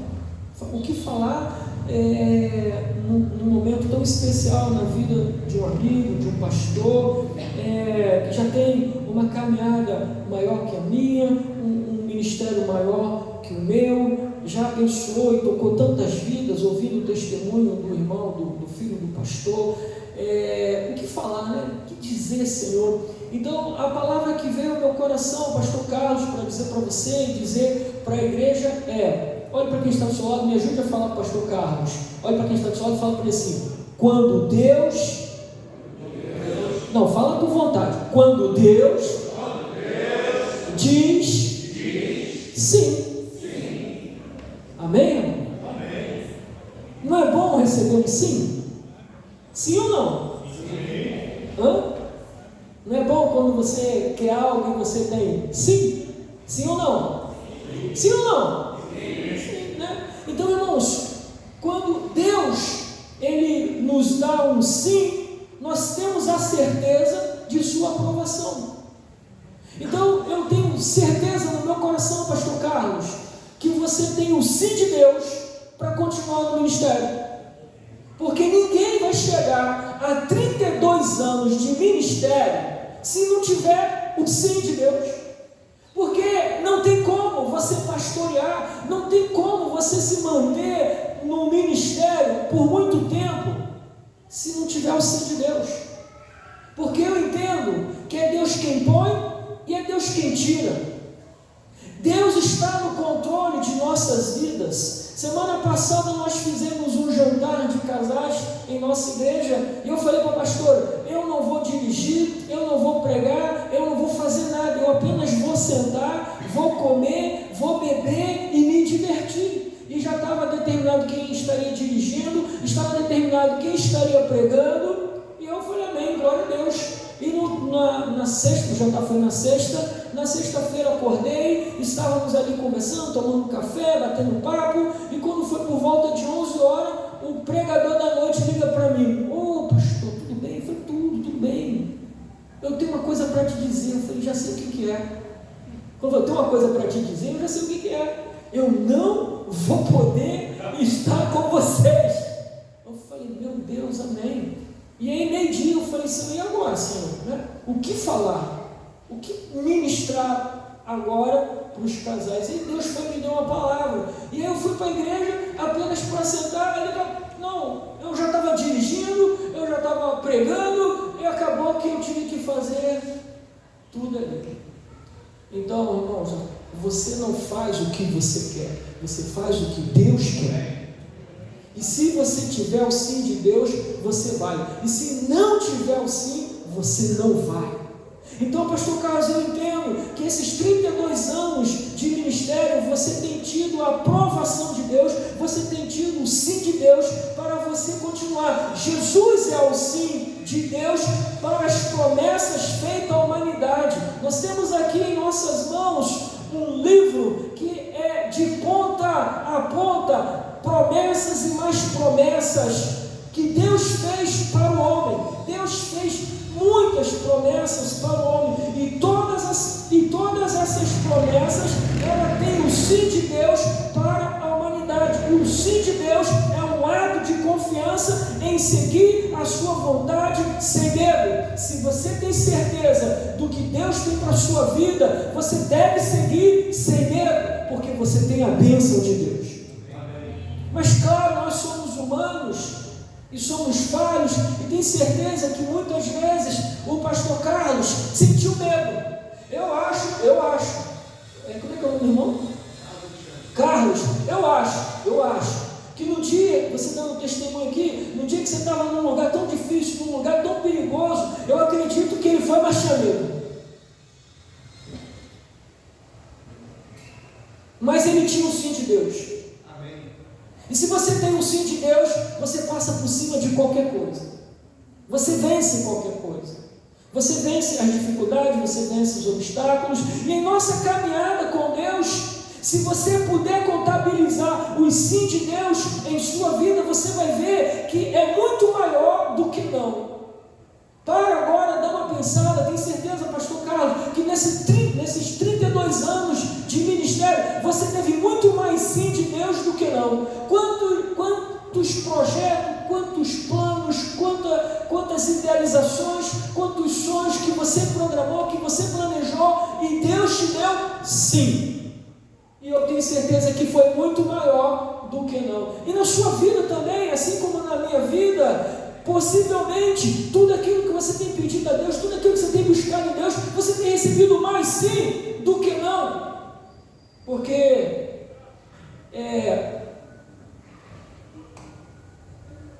[SPEAKER 8] O que falar num momento tão especial na vida de um amigo, de um pastor, que já tem uma caminhada maior que a minha, um ministério maior que o meu, já abençoou e tocou tantas vidas, ouvindo o testemunho do irmão, do filho do pastor. O que falar, né? O que dizer, Senhor? Então, a palavra que veio ao meu coração, pastor Carlos, para dizer para você e dizer para a igreja olhe para quem está do seu lado, me ajude a falar, pastor Carlos. Olhe para quem está do seu lado e fala para ele assim: quando Deus... Não, fala com vontade. Quando Deus diz sim. Amém? Amém. Não é bom receber um sim? Sim ou não? Sim. Não é bom quando você quer algo e você tem sim? Sim ou não? Sim, sim ou não? Sim, né? Então, irmãos, quando Deus Ele nos dá um sim, nós temos a certeza de sua aprovação. Então, eu tenho certeza no meu coração, pastor Carlos, que você tem o sim de Deus para continuar no ministério. Porque ninguém vai chegar a 32 anos de ministério se não tiver o sim de Deus. Porque não tem como você pastorear, não tem como você se manter no ministério por muito tempo se não tiver o sim de Deus. Porque eu entendo que é Deus quem põe e é Deus quem tira. Deus está no controle de nossas vidas. Semana passada nós fizemos um jantar de casais em nossa igreja, e eu falei para o pastor: eu não vou dirigir, eu não vou pregar, eu não vou fazer nada, eu apenas vou sentar, vou comer, vou beber e me divertir. E já estava determinado quem estaria dirigindo, estava determinado quem estaria pregando, e eu falei: amém, glória a Deus. E na sexta, o jantar foi na sexta-feira acordei, estávamos ali conversando, tomando café, batendo papo, e quando foi por volta de 11 horas, o pregador da noite liga para mim: ô pastor, tudo bem? Eu falei: tudo bem, eu tenho uma coisa para te dizer. Eu falei: já sei o que é. Quando eu tenho uma coisa para te dizer, eu já sei o que é. Eu não vou poder estar com vocês. Eu falei: meu Deus, amém. E aí, meio-dia, eu falei: Senhor, e agora, Senhor? Né? O que falar? o que ministrar agora para os casais. E Deus foi me deu uma palavra. E aí eu fui para a igreja apenas para sentar. Não, eu já estava dirigindo, eu já estava pregando, e acabou que eu tive que fazer tudo ali. Então, irmãos, você não faz o que você quer, você faz o que Deus quer. E se você tiver o sim de Deus, você vai. E se não tiver o sim, você não vai. Então, pastor Carlos, eu entendo que esses 32 anos de ministério, você tem tido a aprovação de Deus, você tem tido o sim de Deus para você continuar. Jesus é o sim de Deus para as promessas feitas à humanidade. Nós temos aqui em nossas mãos um livro que é de ponta a ponta, promessas e mais promessas que Deus fez para o homem. Deus fez muitas promessas para o homem, e todas essas promessas, ela tem o sim de Deus para a humanidade. E o sim de Deus é um ato de confiança em seguir a sua vontade sem medo. Se você tem certeza do que Deus tem para a sua vida, você deve seguir sem medo, porque você tem a bênção de Deus. Mas claro, nós somos humanos e somos falhos, e tenho certeza que muitas vezes o pastor Carlos sentiu medo. Eu acho, como é que é o nome do irmão? Carlos, eu acho que no dia, você dando testemunho aqui, no dia que você estava num lugar tão difícil, num lugar tão perigoso, eu acredito que ele foi baixar medo. Mas ele tinha o sim de Deus. E se você tem o sim de Deus, você passa por cima de qualquer coisa. Você vence qualquer coisa. Você vence as dificuldades, você vence os obstáculos. E em nossa caminhada com Deus, se você puder contabilizar o sim de Deus em sua vida, você vai ver que é muito maior do que não. Para agora, dá uma pensada, tenho certeza, pastor Carlos, que nesses 32 anos de ministério, você teve muito mais sim de Deus do que não. Quantos projetos, quantos planos, quantas idealizações, quantos sonhos que você programou, que você planejou, e Deus te deu sim. E eu tenho certeza que foi muito maior do que não. E na sua vida também, assim como na minha vida, possivelmente, tudo aquilo que você tem pedido a Deus, tudo aquilo que você tem buscado em Deus, você tem recebido mais sim do que não. Porque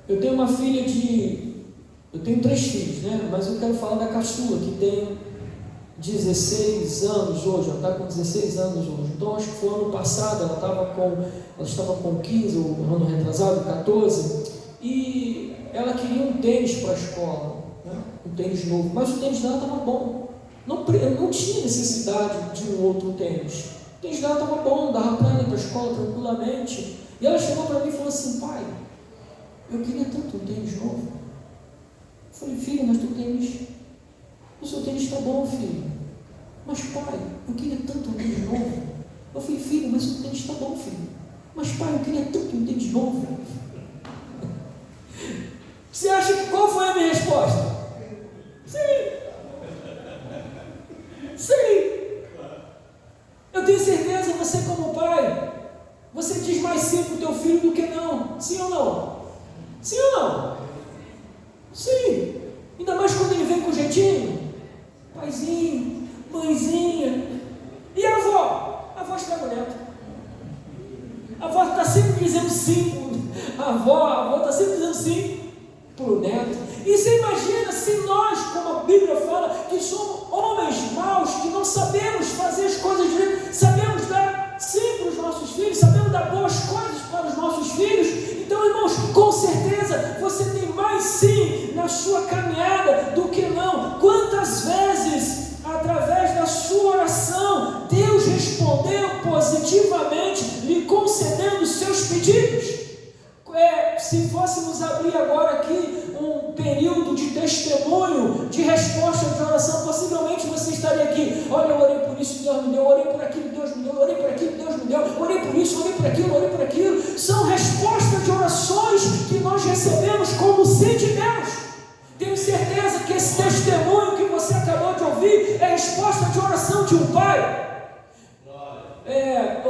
[SPEAKER 8] eu tenho uma filha eu tenho 3 filhos, né? Mas eu quero falar da caçula, que tem 16 anos hoje, ela está com 16 anos hoje. Então, acho que foi ano passado, ela estava com 15, ou ano retrasado, 14, e ela queria um tênis para a escola, né? Um tênis novo, mas o tênis dela estava bom, não tinha necessidade de um outro tênis. O tênis dela estava bom, dava para ela ir para a escola tranquilamente. E ela chegou para mim e falou assim: pai, eu queria tanto um tênis novo. Eu falei: filho, mas o seu tênis está bom, filho. Mas pai, eu queria tanto um tênis novo. Eu falei: filho, mas o tênis está bom, filho. Mas pai, eu queria tanto um tênis novo. Você acha que qual foi a minha resposta? Sim. Eu tenho certeza, você como pai, você diz mais sim para o teu filho do que não. Sim ou não? Sim ou não? Sim. Ainda mais quando ele vem com jeitinho. Paizinho, mãezinha. E a avó? A avó está neto. A avó está sempre dizendo sim. A avó está sempre dizendo sim para o neto. E você imagina se nós, como a Bíblia fala, que somos homens maus, que não sabemos fazer as coisas direito, sabemos dar sim para os nossos filhos, sabemos dar boas coisas para os nossos filhos. Então, irmãos, com certeza você tem mais sim na sua caminhada do que não. Quantas vezes, através da sua oração, Deus respondeu positivamente, lhe concedendo os seus pedidos? Se fôssemos abrir agora aqui um período de testemunho, de resposta de oração, possivelmente você estaria aqui: olha, eu orei por isso, Deus me deu, orei por aquilo, Deus me deu, orei por aquilo, Deus me deu, orei por isso, orei por aquilo, orei por aquilo. São respostas de orações que nós recebemos como sim de Deus. Tenho certeza que esse testemunho que você acabou de ouvir é resposta Pai, eu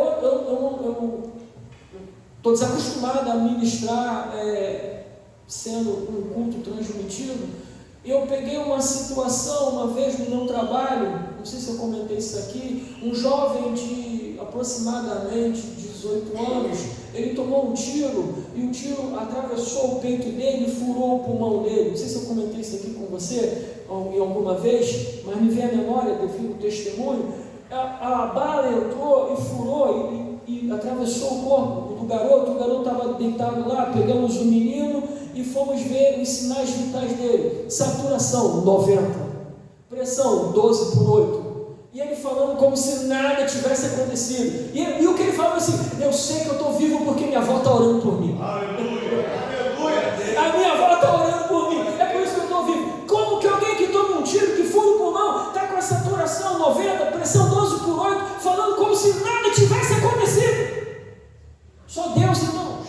[SPEAKER 8] estou desacostumado a ministrar sendo um culto transmitido. Eu peguei uma situação uma vez no meu trabalho, não sei se eu comentei isso aqui, um jovem de aproximadamente 18 anos, ele tomou um tiro e o tiro atravessou o peito dele e furou o pulmão dele. Não sei se eu comentei isso aqui com você em alguma vez, mas me vem à memória devido ao testemunho. A bala entrou e furou e atravessou o corpo do garoto. O garoto estava deitado lá. Pegamos o menino e fomos ver os sinais vitais dele. Saturação 90, pressão 12/8. E ele falando como se nada tivesse acontecido. E o que ele falava assim: eu sei que eu estou vivo porque minha avó está orando por mim.
[SPEAKER 3] Aleluia! Aleluia!
[SPEAKER 8] A minha avó está orando por mim. É por isso que eu estou vivo. Como que alguém que toma um tiro, que fura o pulmão, está com a saturação 90, pressão 12/8, falando como se nada tivesse acontecido? Só Deus, irmãos.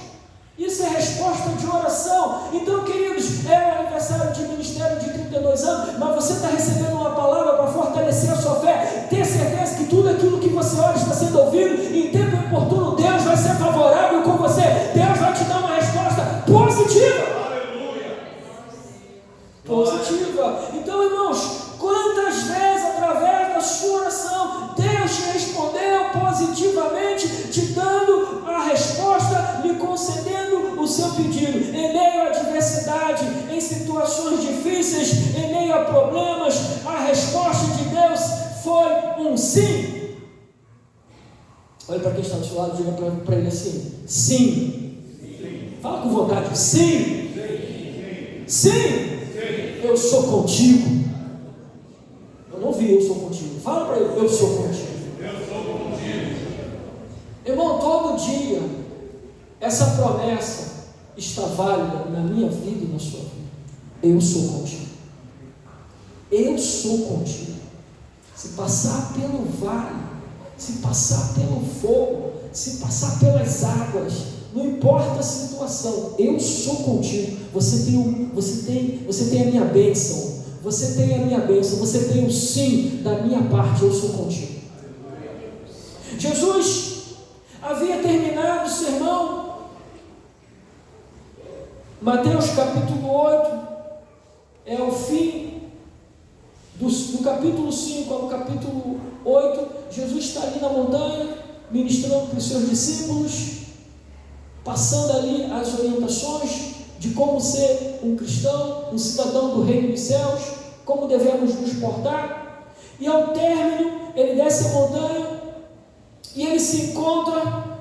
[SPEAKER 8] Isso é resposta de oração. Então, queridos, é o aniversário de ministério de 32 anos, mas você está recebendo uma palavra para fortalecer a sua fé. Ter certeza que tudo aquilo que você ora está sendo ouvido. Em tempo oportuno, Deus vai ser favorável com você. Deus vai te dar uma resposta positiva. Positiva. Então, irmãos, quantas vezes através da sua oração Deus te respondeu positivamente, te dando a resposta, lhe concedendo o seu pedido, em meio à adversidade, em situações difíceis, em meio a problemas, a resposta de Deus foi um sim. Olha para quem está do seu lado, diga para ele assim: sim. Fala com vontade: sim. Sim. Eu sou contigo. Eu não ouvi: eu sou contigo. Fala para ele: eu sou contigo.
[SPEAKER 3] Eu sou contigo.
[SPEAKER 8] Irmão, todo dia essa promessa está válida na minha vida e na sua vida. Eu sou contigo. Eu sou contigo. Se passar pelo vale, se passar pelo fogo, se passar pelas águas, não importa a situação, eu sou contigo. Você tem a minha bênção. Você tem a minha bênção. Você tem o sim da minha parte. Eu sou contigo. Jesus havia terminado o sermão. Mateus capítulo 8 é o fim do capítulo 5 ao capítulo 8. Jesus está ali na montanha ministrando para os seus discípulos, passando ali as orientações de como ser um cristão, um cidadão do reino dos céus, como devemos nos portar. E ao término, ele desce a montanha e ele se encontra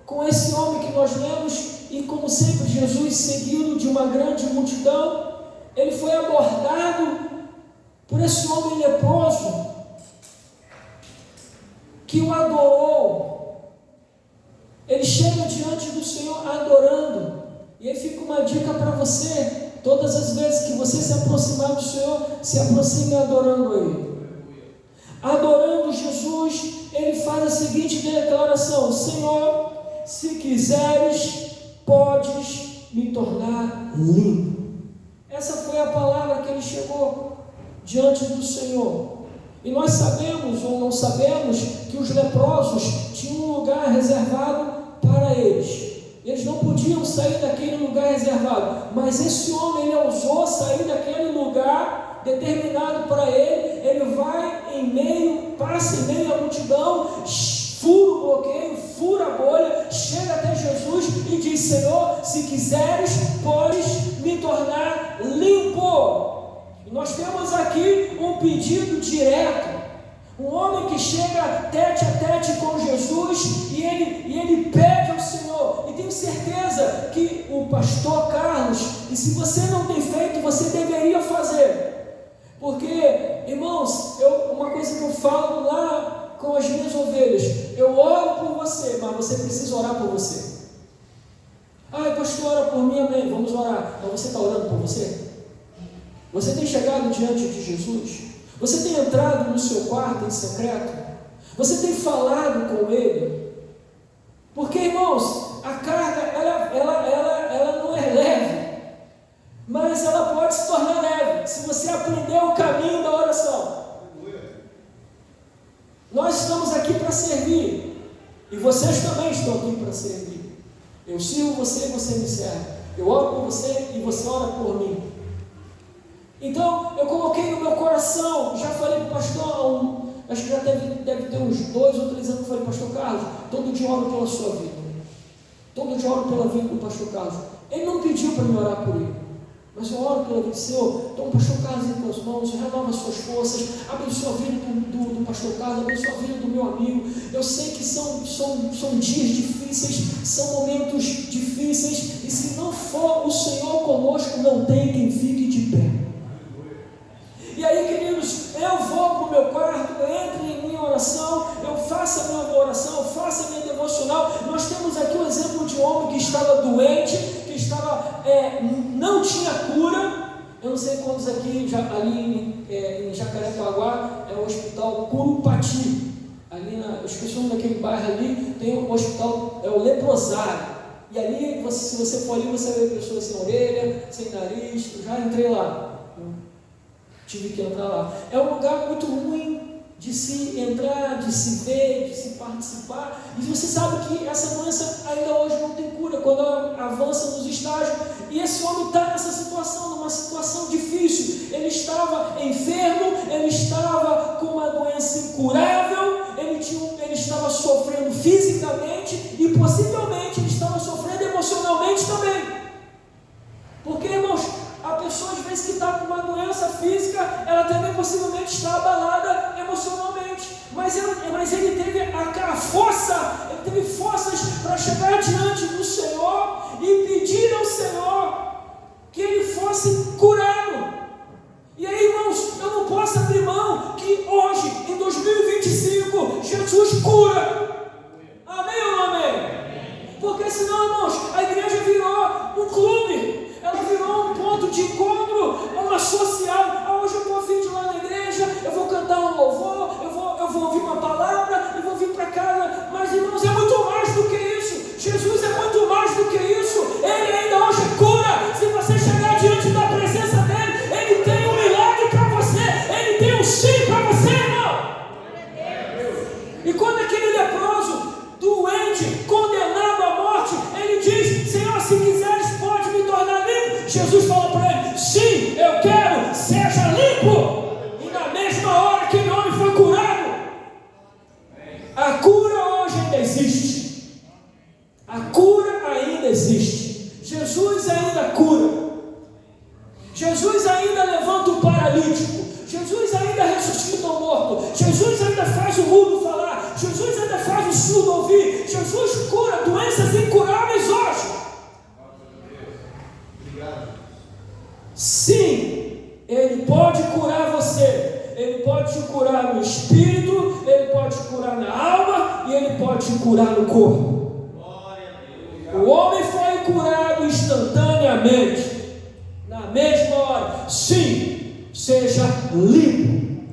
[SPEAKER 8] com esse homem que nós lemos. E como sempre, Jesus, seguido de uma grande multidão, ele foi abordado por esse homem leproso que o adorou. Ele chega diante do Senhor adorando. E aí fica uma dica para você: todas as vezes que você se aproximar do Senhor, se aproxime adorando Ele. Adorando Jesus, ele faz a seguinte declaração: Senhor, se quiseres, podes me tornar limpo. Essa foi a palavra que ele chegou diante do Senhor. E nós sabemos ou não sabemos que os leprosos tinham um lugar reservado para eles. Eles não podiam sair daquele lugar reservado, mas esse homem, ele ousou sair daquele lugar determinado para ele. Ele vai em meio, passa em meio à multidão, fura o bloqueio, fura a bolha, chega até Jesus e diz: Senhor, se quiseres, podes me tornar limpo. E nós temos aqui um pedido direto. Um homem que chega tete a tete com Jesus e ele pede ao Senhor. E tenho certeza que o pastor Carlos, e se você não tem feito, você deveria fazer. Porque, irmãos, uma coisa que eu falo lá com as minhas ovelhas: eu oro por você, mas você precisa orar por você. Ah, pastor, ora por mim, amém. Vamos orar. Mas você está orando por você? Você tem chegado diante de Jesus? Você tem entrado no seu quarto em secreto? Você tem falado com Ele? Porque, irmãos, a carga, ela não é leve, mas ela pode se tornar leve se você aprender o caminho da oração. vocês também estão aqui para servir. Eu sirvo você e você me serve. Eu oro por você e você ora por mim. Então, eu coloquei no meu coração, já falei para o pastor, acho que já deve ter uns 2 ou 3 anos que eu falei, pastor Carlos, todo dia eu oro pela sua vida. Todo dia eu oro pela vida do pastor Carlos. Ele não pediu para me orar por ele, mas eu oro pela vida do Senhor. Então, pastor Carlos em tuas mãos, renova as suas forças, abençoa a vida do pastor Carlos, abençoa a vida do meu amigo. Eu sei que são dias difíceis, são momentos difíceis, e se não for o Senhor conosco, não tem quem fique de pé. E aí, queridos, eu vou para o meu quarto, eu entro em minha oração, eu faço a minha oração, eu faço a minha devocional. Nós temos aqui um exemplo de um homem que estava doente, que não tinha cura. Eu não sei quantos aqui, ali em Jacarepaguá, é o hospital Curupati. Ali eu esqueci o nome daquele bairro ali, tem um hospital, é o Leprosário. E ali, se você for ali, você vê pessoas sem orelha, sem nariz. Eu já entrei lá. Tive que entrar lá. É um lugar muito ruim de se entrar, de se ver, de se participar. E você sabe que essa doença ainda hoje não tem cura, quando ela avança nos estágios. E esse homem está nessa situação, numa situação difícil. Ele estava enfermo, ele estava com uma doença incurável, ele estava sofrendo fisicamente e possivelmente ele estava sofrendo emocionalmente também. Porque, irmãos, a pessoa, às vezes, que está com uma doença física, ela também possivelmente está abalada emocionalmente. Mas ele teve aquela força, ele teve forças para chegar diante do Senhor e pedir ao Senhor que ele fosse curado. E aí, irmãos, eu não posso abrir mão que hoje, em 2025, Jesus cura. Amém ou não amém? Porque senão, irmãos, a igreja virou um clube. Ela virou um ponto de encontro, uma social. Hoje eu estou a fim de ir lá na igreja, eu vou cantar um louvor, eu vou ouvir uma palavra, eu vou vir para casa. Mas, irmãos, é muito mais do que isso. Jesus é muito mais do que isso. Ele ainda hoje cura. Se você chegar diante da presença dele, ele tem um milagre para você, ele tem um sim para você, irmão. E quando aquele leproso, doente, condenado à morte, ele diz: Senhor, se quiseres, pode me tornar limpo. Jesus fala para ele: sim, eu quero, seja limpo. E na mesma hora aquele homem foi curado. A cura hoje ainda existe. A cura ainda existe. Jesus ainda cura. Jesus ainda levanta o paralítico. Jesus ainda ressuscita o morto. Jesus ainda faz o mudo falar. Jesus ainda faz o surdo ouvir. Jesus cura doenças incuráveis hoje. Sim, Ele pode curar você. Ele pode te curar no espírito, Ele pode te curar na alma e Ele pode te curar no corpo. O homem foi curado instantaneamente, na mesma hora. Sim, seja limpo.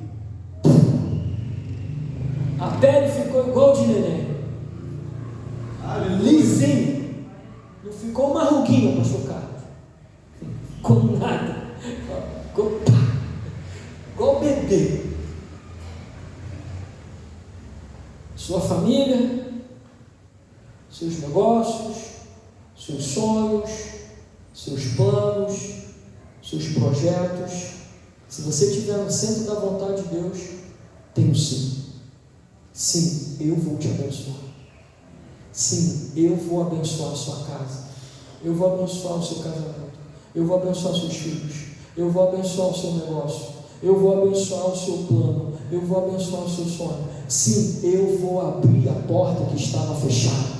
[SPEAKER 8] A pele ficou igual de neném, lisinho. Não ficou uma ruguinha para chocar. Com nada, igual bebê. Sua família, seus negócios, seus sonhos, seus planos, seus projetos, se você estiver no centro da vontade de Deus, tem um sim. Sim, eu vou te abençoar. Sim, eu vou abençoar a sua casa. Eu vou abençoar o seu casamento. Eu vou abençoar seus filhos. Eu vou abençoar o seu negócio. Eu vou abençoar o seu plano. Eu vou abençoar o seu sonho. Sim, eu vou abrir a porta que estava fechada.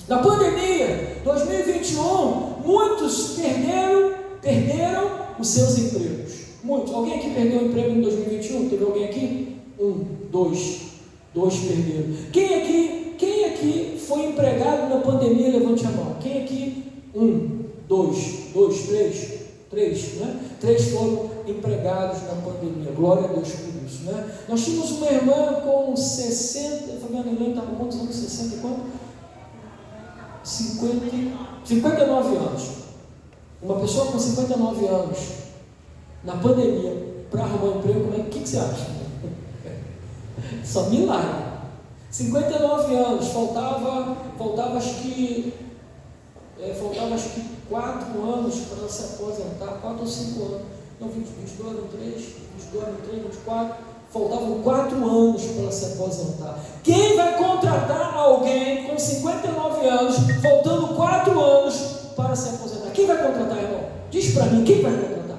[SPEAKER 8] Na pandemia 2021, muitos perderam os seus empregos. Muitos. Alguém aqui perdeu o emprego em 2021? Teve alguém aqui? 1, 2. 2 perderam. Quem aqui foi empregado na pandemia? Levante a mão. Quem aqui? 1, 2, 3, né? 3 foram empregados na pandemia. Glória a Deus por isso, né? Nós tínhamos uma irmã com 60, Fabiana, estava com quantos anos? 60 e quanto? 59 anos. Uma pessoa com 59 anos na pandemia para arrumar um emprego, como é que você acha? Só milagre. 59 anos, faltava acho que 4 anos para se aposentar, 4 ou 5 anos, não, 22, 23, 24, faltavam 4 anos para se aposentar. Quem vai contratar alguém com 59 anos, faltando 4 anos para se aposentar? Quem vai contratar, irmão? Diz para mim, quem vai contratar?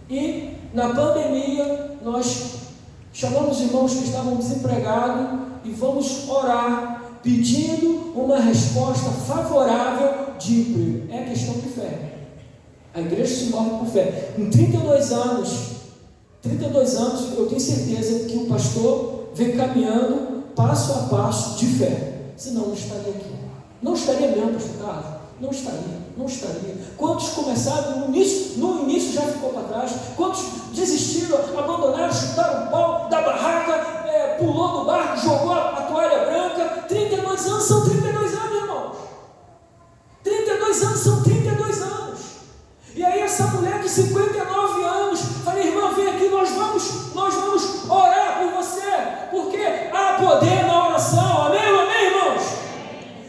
[SPEAKER 8] E na pandemia, nós chamamos irmãos que estavam desempregados e vamos orar, pedindo uma resposta favorável de emprego. É questão de fé. A igreja se move por fé. Em 32 anos, eu tenho certeza que o pastor vem caminhando passo a passo de fé. Senão não estaria aqui. Não estaria mesmo, pastor Carlos. Não estaria. Quantos começaram no início já ficou para trás. Quantos desistiram, abandonaram, chutaram o pau da barraca, pulou do barco, jogou a toalha branca. 32 anos são 32 anos, irmãos. 32 anos são 32 anos. E aí essa mulher de 59 anos, falei, irmã, vem aqui, nós vamos orar por você, porque há poder na oração, amém, irmãos?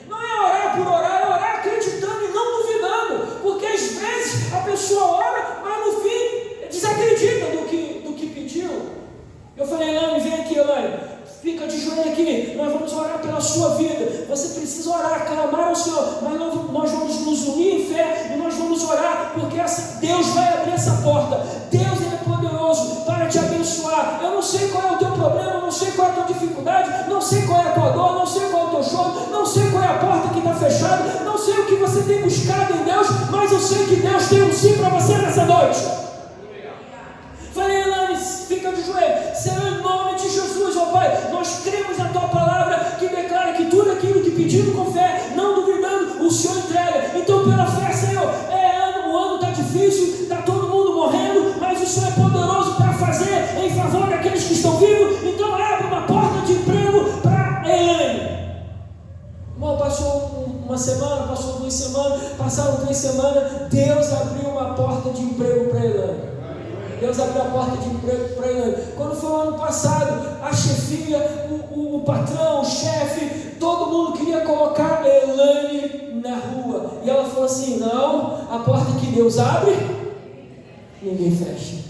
[SPEAKER 8] Não é orar por orar, é orar acreditando e não duvidando, porque às vezes a pessoa ora, mas no fim desacredita do que pediu. Eu falei, Elaine, vem aqui, Elaine, fica de joelho aqui, nós vamos orar pela sua vida. Você precisa orar, clamar ao Senhor, mas nós vamos nos unir em fé e nós vamos orar, porque Deus vai abrir essa porta. Deus é poderoso para te abençoar. Eu não sei qual é o teu problema, não sei qual é a tua dificuldade, não sei qual é a tua dor, não sei qual é o teu choro, não sei qual é a porta que está fechada, não sei o que você tem buscado em Deus, mas eu sei que Deus tem um sim para você nessa noite. Falei, Elaine, fica de joelho. Senhor, em nome de Jesus, ó Pai, nós cremos na Tua palavra que declara que tudo aquilo que pedindo com fé, não duvidando, o Senhor entrega. Então, pela fé, Senhor, o ano está difícil, está todo mundo morrendo, mas o Senhor é poderoso para fazer em favor daqueles que estão vivos. Então, abre uma porta de emprego para Elaine. Irmão, passou uma semana, passou 2 semanas, passaram 3 semanas, Deus abriu uma porta de emprego para Elaine. Deus abriu a porta de emprego para Elaine. Quando foi o ano passado, a chefia, o patrão, o chefe, todo mundo queria colocar Elaine na rua. E ela falou assim, não, a porta que Deus abre, ninguém fecha.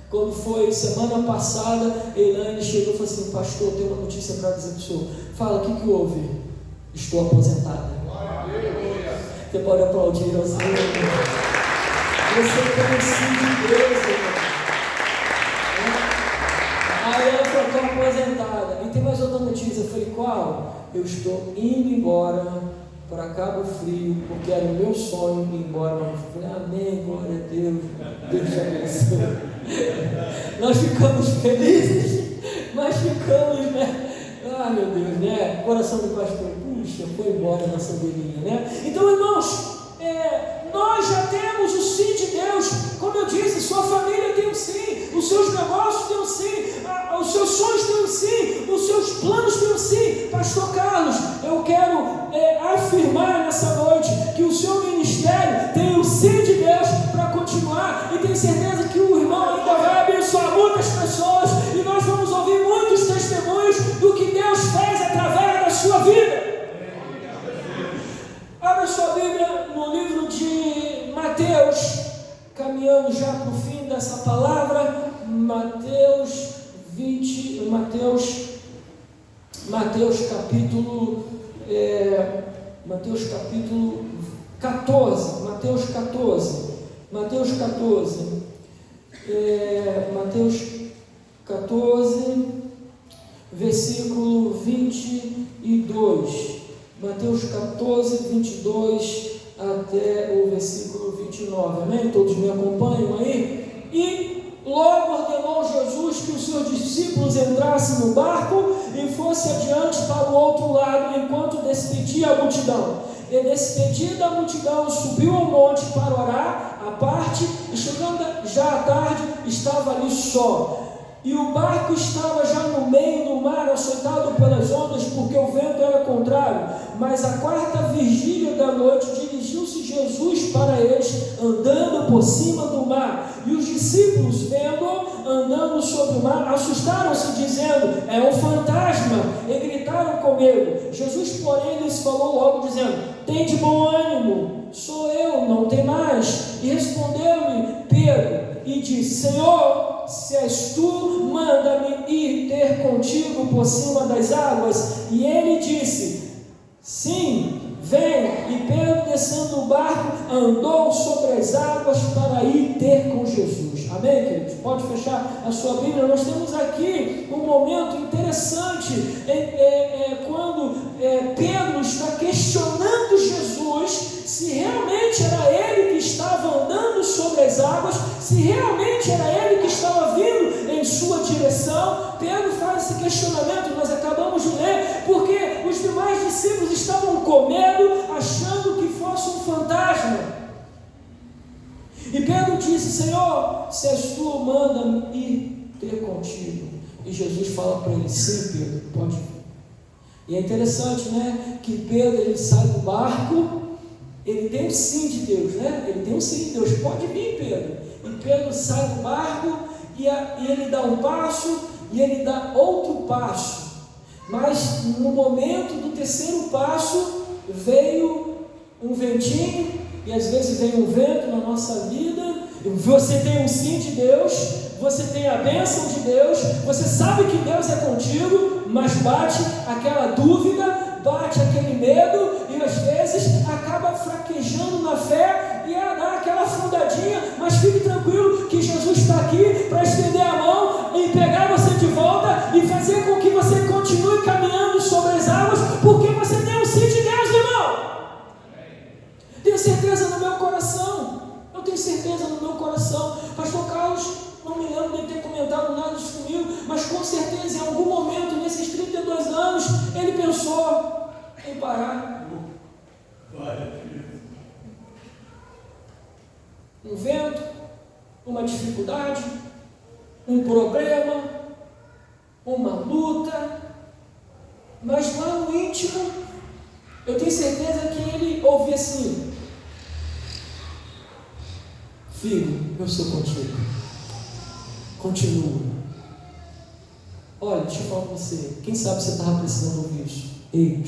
[SPEAKER 8] Quando foi semana passada, Elaine chegou e falou assim, pastor, eu tenho uma notícia para dizer para o senhor. Fala, o que houve? Estou aposentada. Você pode aplaudir ao Senhor. Você tem o sim de Deus, irmão. Aí ela falou, estou aposentada. E tem mais outra notícia. Eu falei, qual? Eu estou indo embora para Cabo Frio, porque era o meu sonho ir embora. Eu falei, amém, glória a Deus. Deus te abençoe. Nós ficamos felizes, mas ficamos, né? Ah, meu Deus, né? Coração do pastor, puxa, foi embora na bandeirinha, né? Então, irmãos, nós já temos o sim de Deus. Como eu disse, sua família tem um sim, os seus negócios têm um sim, os seus sonhos têm um sim, os seus planos têm um sim. Pastor Carlos, eu quero afirmar nessa noite que o seu ministério tem o sim de Deus para continuar, e tenho certeza que o irmão ainda vai abençoar muitas pessoas, e nós vamos ouvir muitos testemunhos do que Deus fez através da sua vida. Abra sua Bíblia no livro de Mateus, caminhando já para o fim dessa palavra. Mateus capítulo 14. Mateus 14, versículo 22. Mateus 14, 22 até o versículo 29, amém? Todos me acompanham aí? E logo ordenou Jesus que os seus discípulos entrassem no barco e fosse adiante para o outro lado, enquanto despedia a multidão. E despedida a multidão, subiu ao monte para orar à parte, e chegando já à tarde, estava ali só. E o barco estava já no meio do mar, açoitado pelas ondas, porque o vento era contrário. Mas à 4ª vigília da noite, dirigiu-se Jesus para eles, andando por cima do mar. E os discípulos, vendo-o andando sobre o mar, assustaram-se, dizendo, é um fantasma, e gritaram com medo. Jesus, porém, lhes falou logo, dizendo: tende bom ânimo, sou eu, não tem mais. E respondeu-lhe Pedro e disse: Senhor, se és tu, manda-me ir ter contigo por cima das águas. E ele disse: sim, vem. E Pedro, descendo do barco, andou sobre as águas para ir ter com Jesus. Amém, queridos? Pode fechar a sua Bíblia. Nós temos aqui um momento interessante quando Pedro está questionando Jesus se realmente era ele que estava andando sobre as águas, se realmente era ele que estava vindo em sua direção. Pedro faz esse questionamento, nós acabamos de ler, porque os demais discípulos estavam com medo, achando que fosse um fantasma. E Pedro disse: Senhor, se és tu, manda-me ir ter contigo. E Jesus fala para ele: sim, Pedro, pode vir. E é interessante, né, que Pedro, ele sai do barco, ele tem um sim de Deus, né? Ele tem um sim de Deus: pode vir, Pedro. E Pedro sai do barco e ele dá um passo e ele dá outro passo. Mas no momento do terceiro passo veio um ventinho, e às vezes vem um vento na nossa vida. Você tem um sim de Deus, você tem a bênção de Deus, você sabe que Deus é contigo, mas bate aquela dúvida, bate aquele medo, e às vezes acaba fraquejando na fé e dá aquela afundadinha. Mas fique tranquilo que Jesus está aqui para estender a mão e pegar você de volta e fazer com que você continue caminhando sobre as águas, porque você tem um sim de Deus, irmão. Tenho certeza no meu coração, eu tenho certeza no meu coração. Pastor Carlos, não me lembro de ter comentado nada disso comigo, mas com certeza em algum momento nesses 32 anos ele pensou em parar. Um vento, uma dificuldade, um problema, uma luta, mas lá no íntimo eu tenho certeza que ele ouvia assim: filho, eu sou contigo, continua. Olha, deixa eu falar com você, quem sabe você estava precisando ouvir isso. Ei,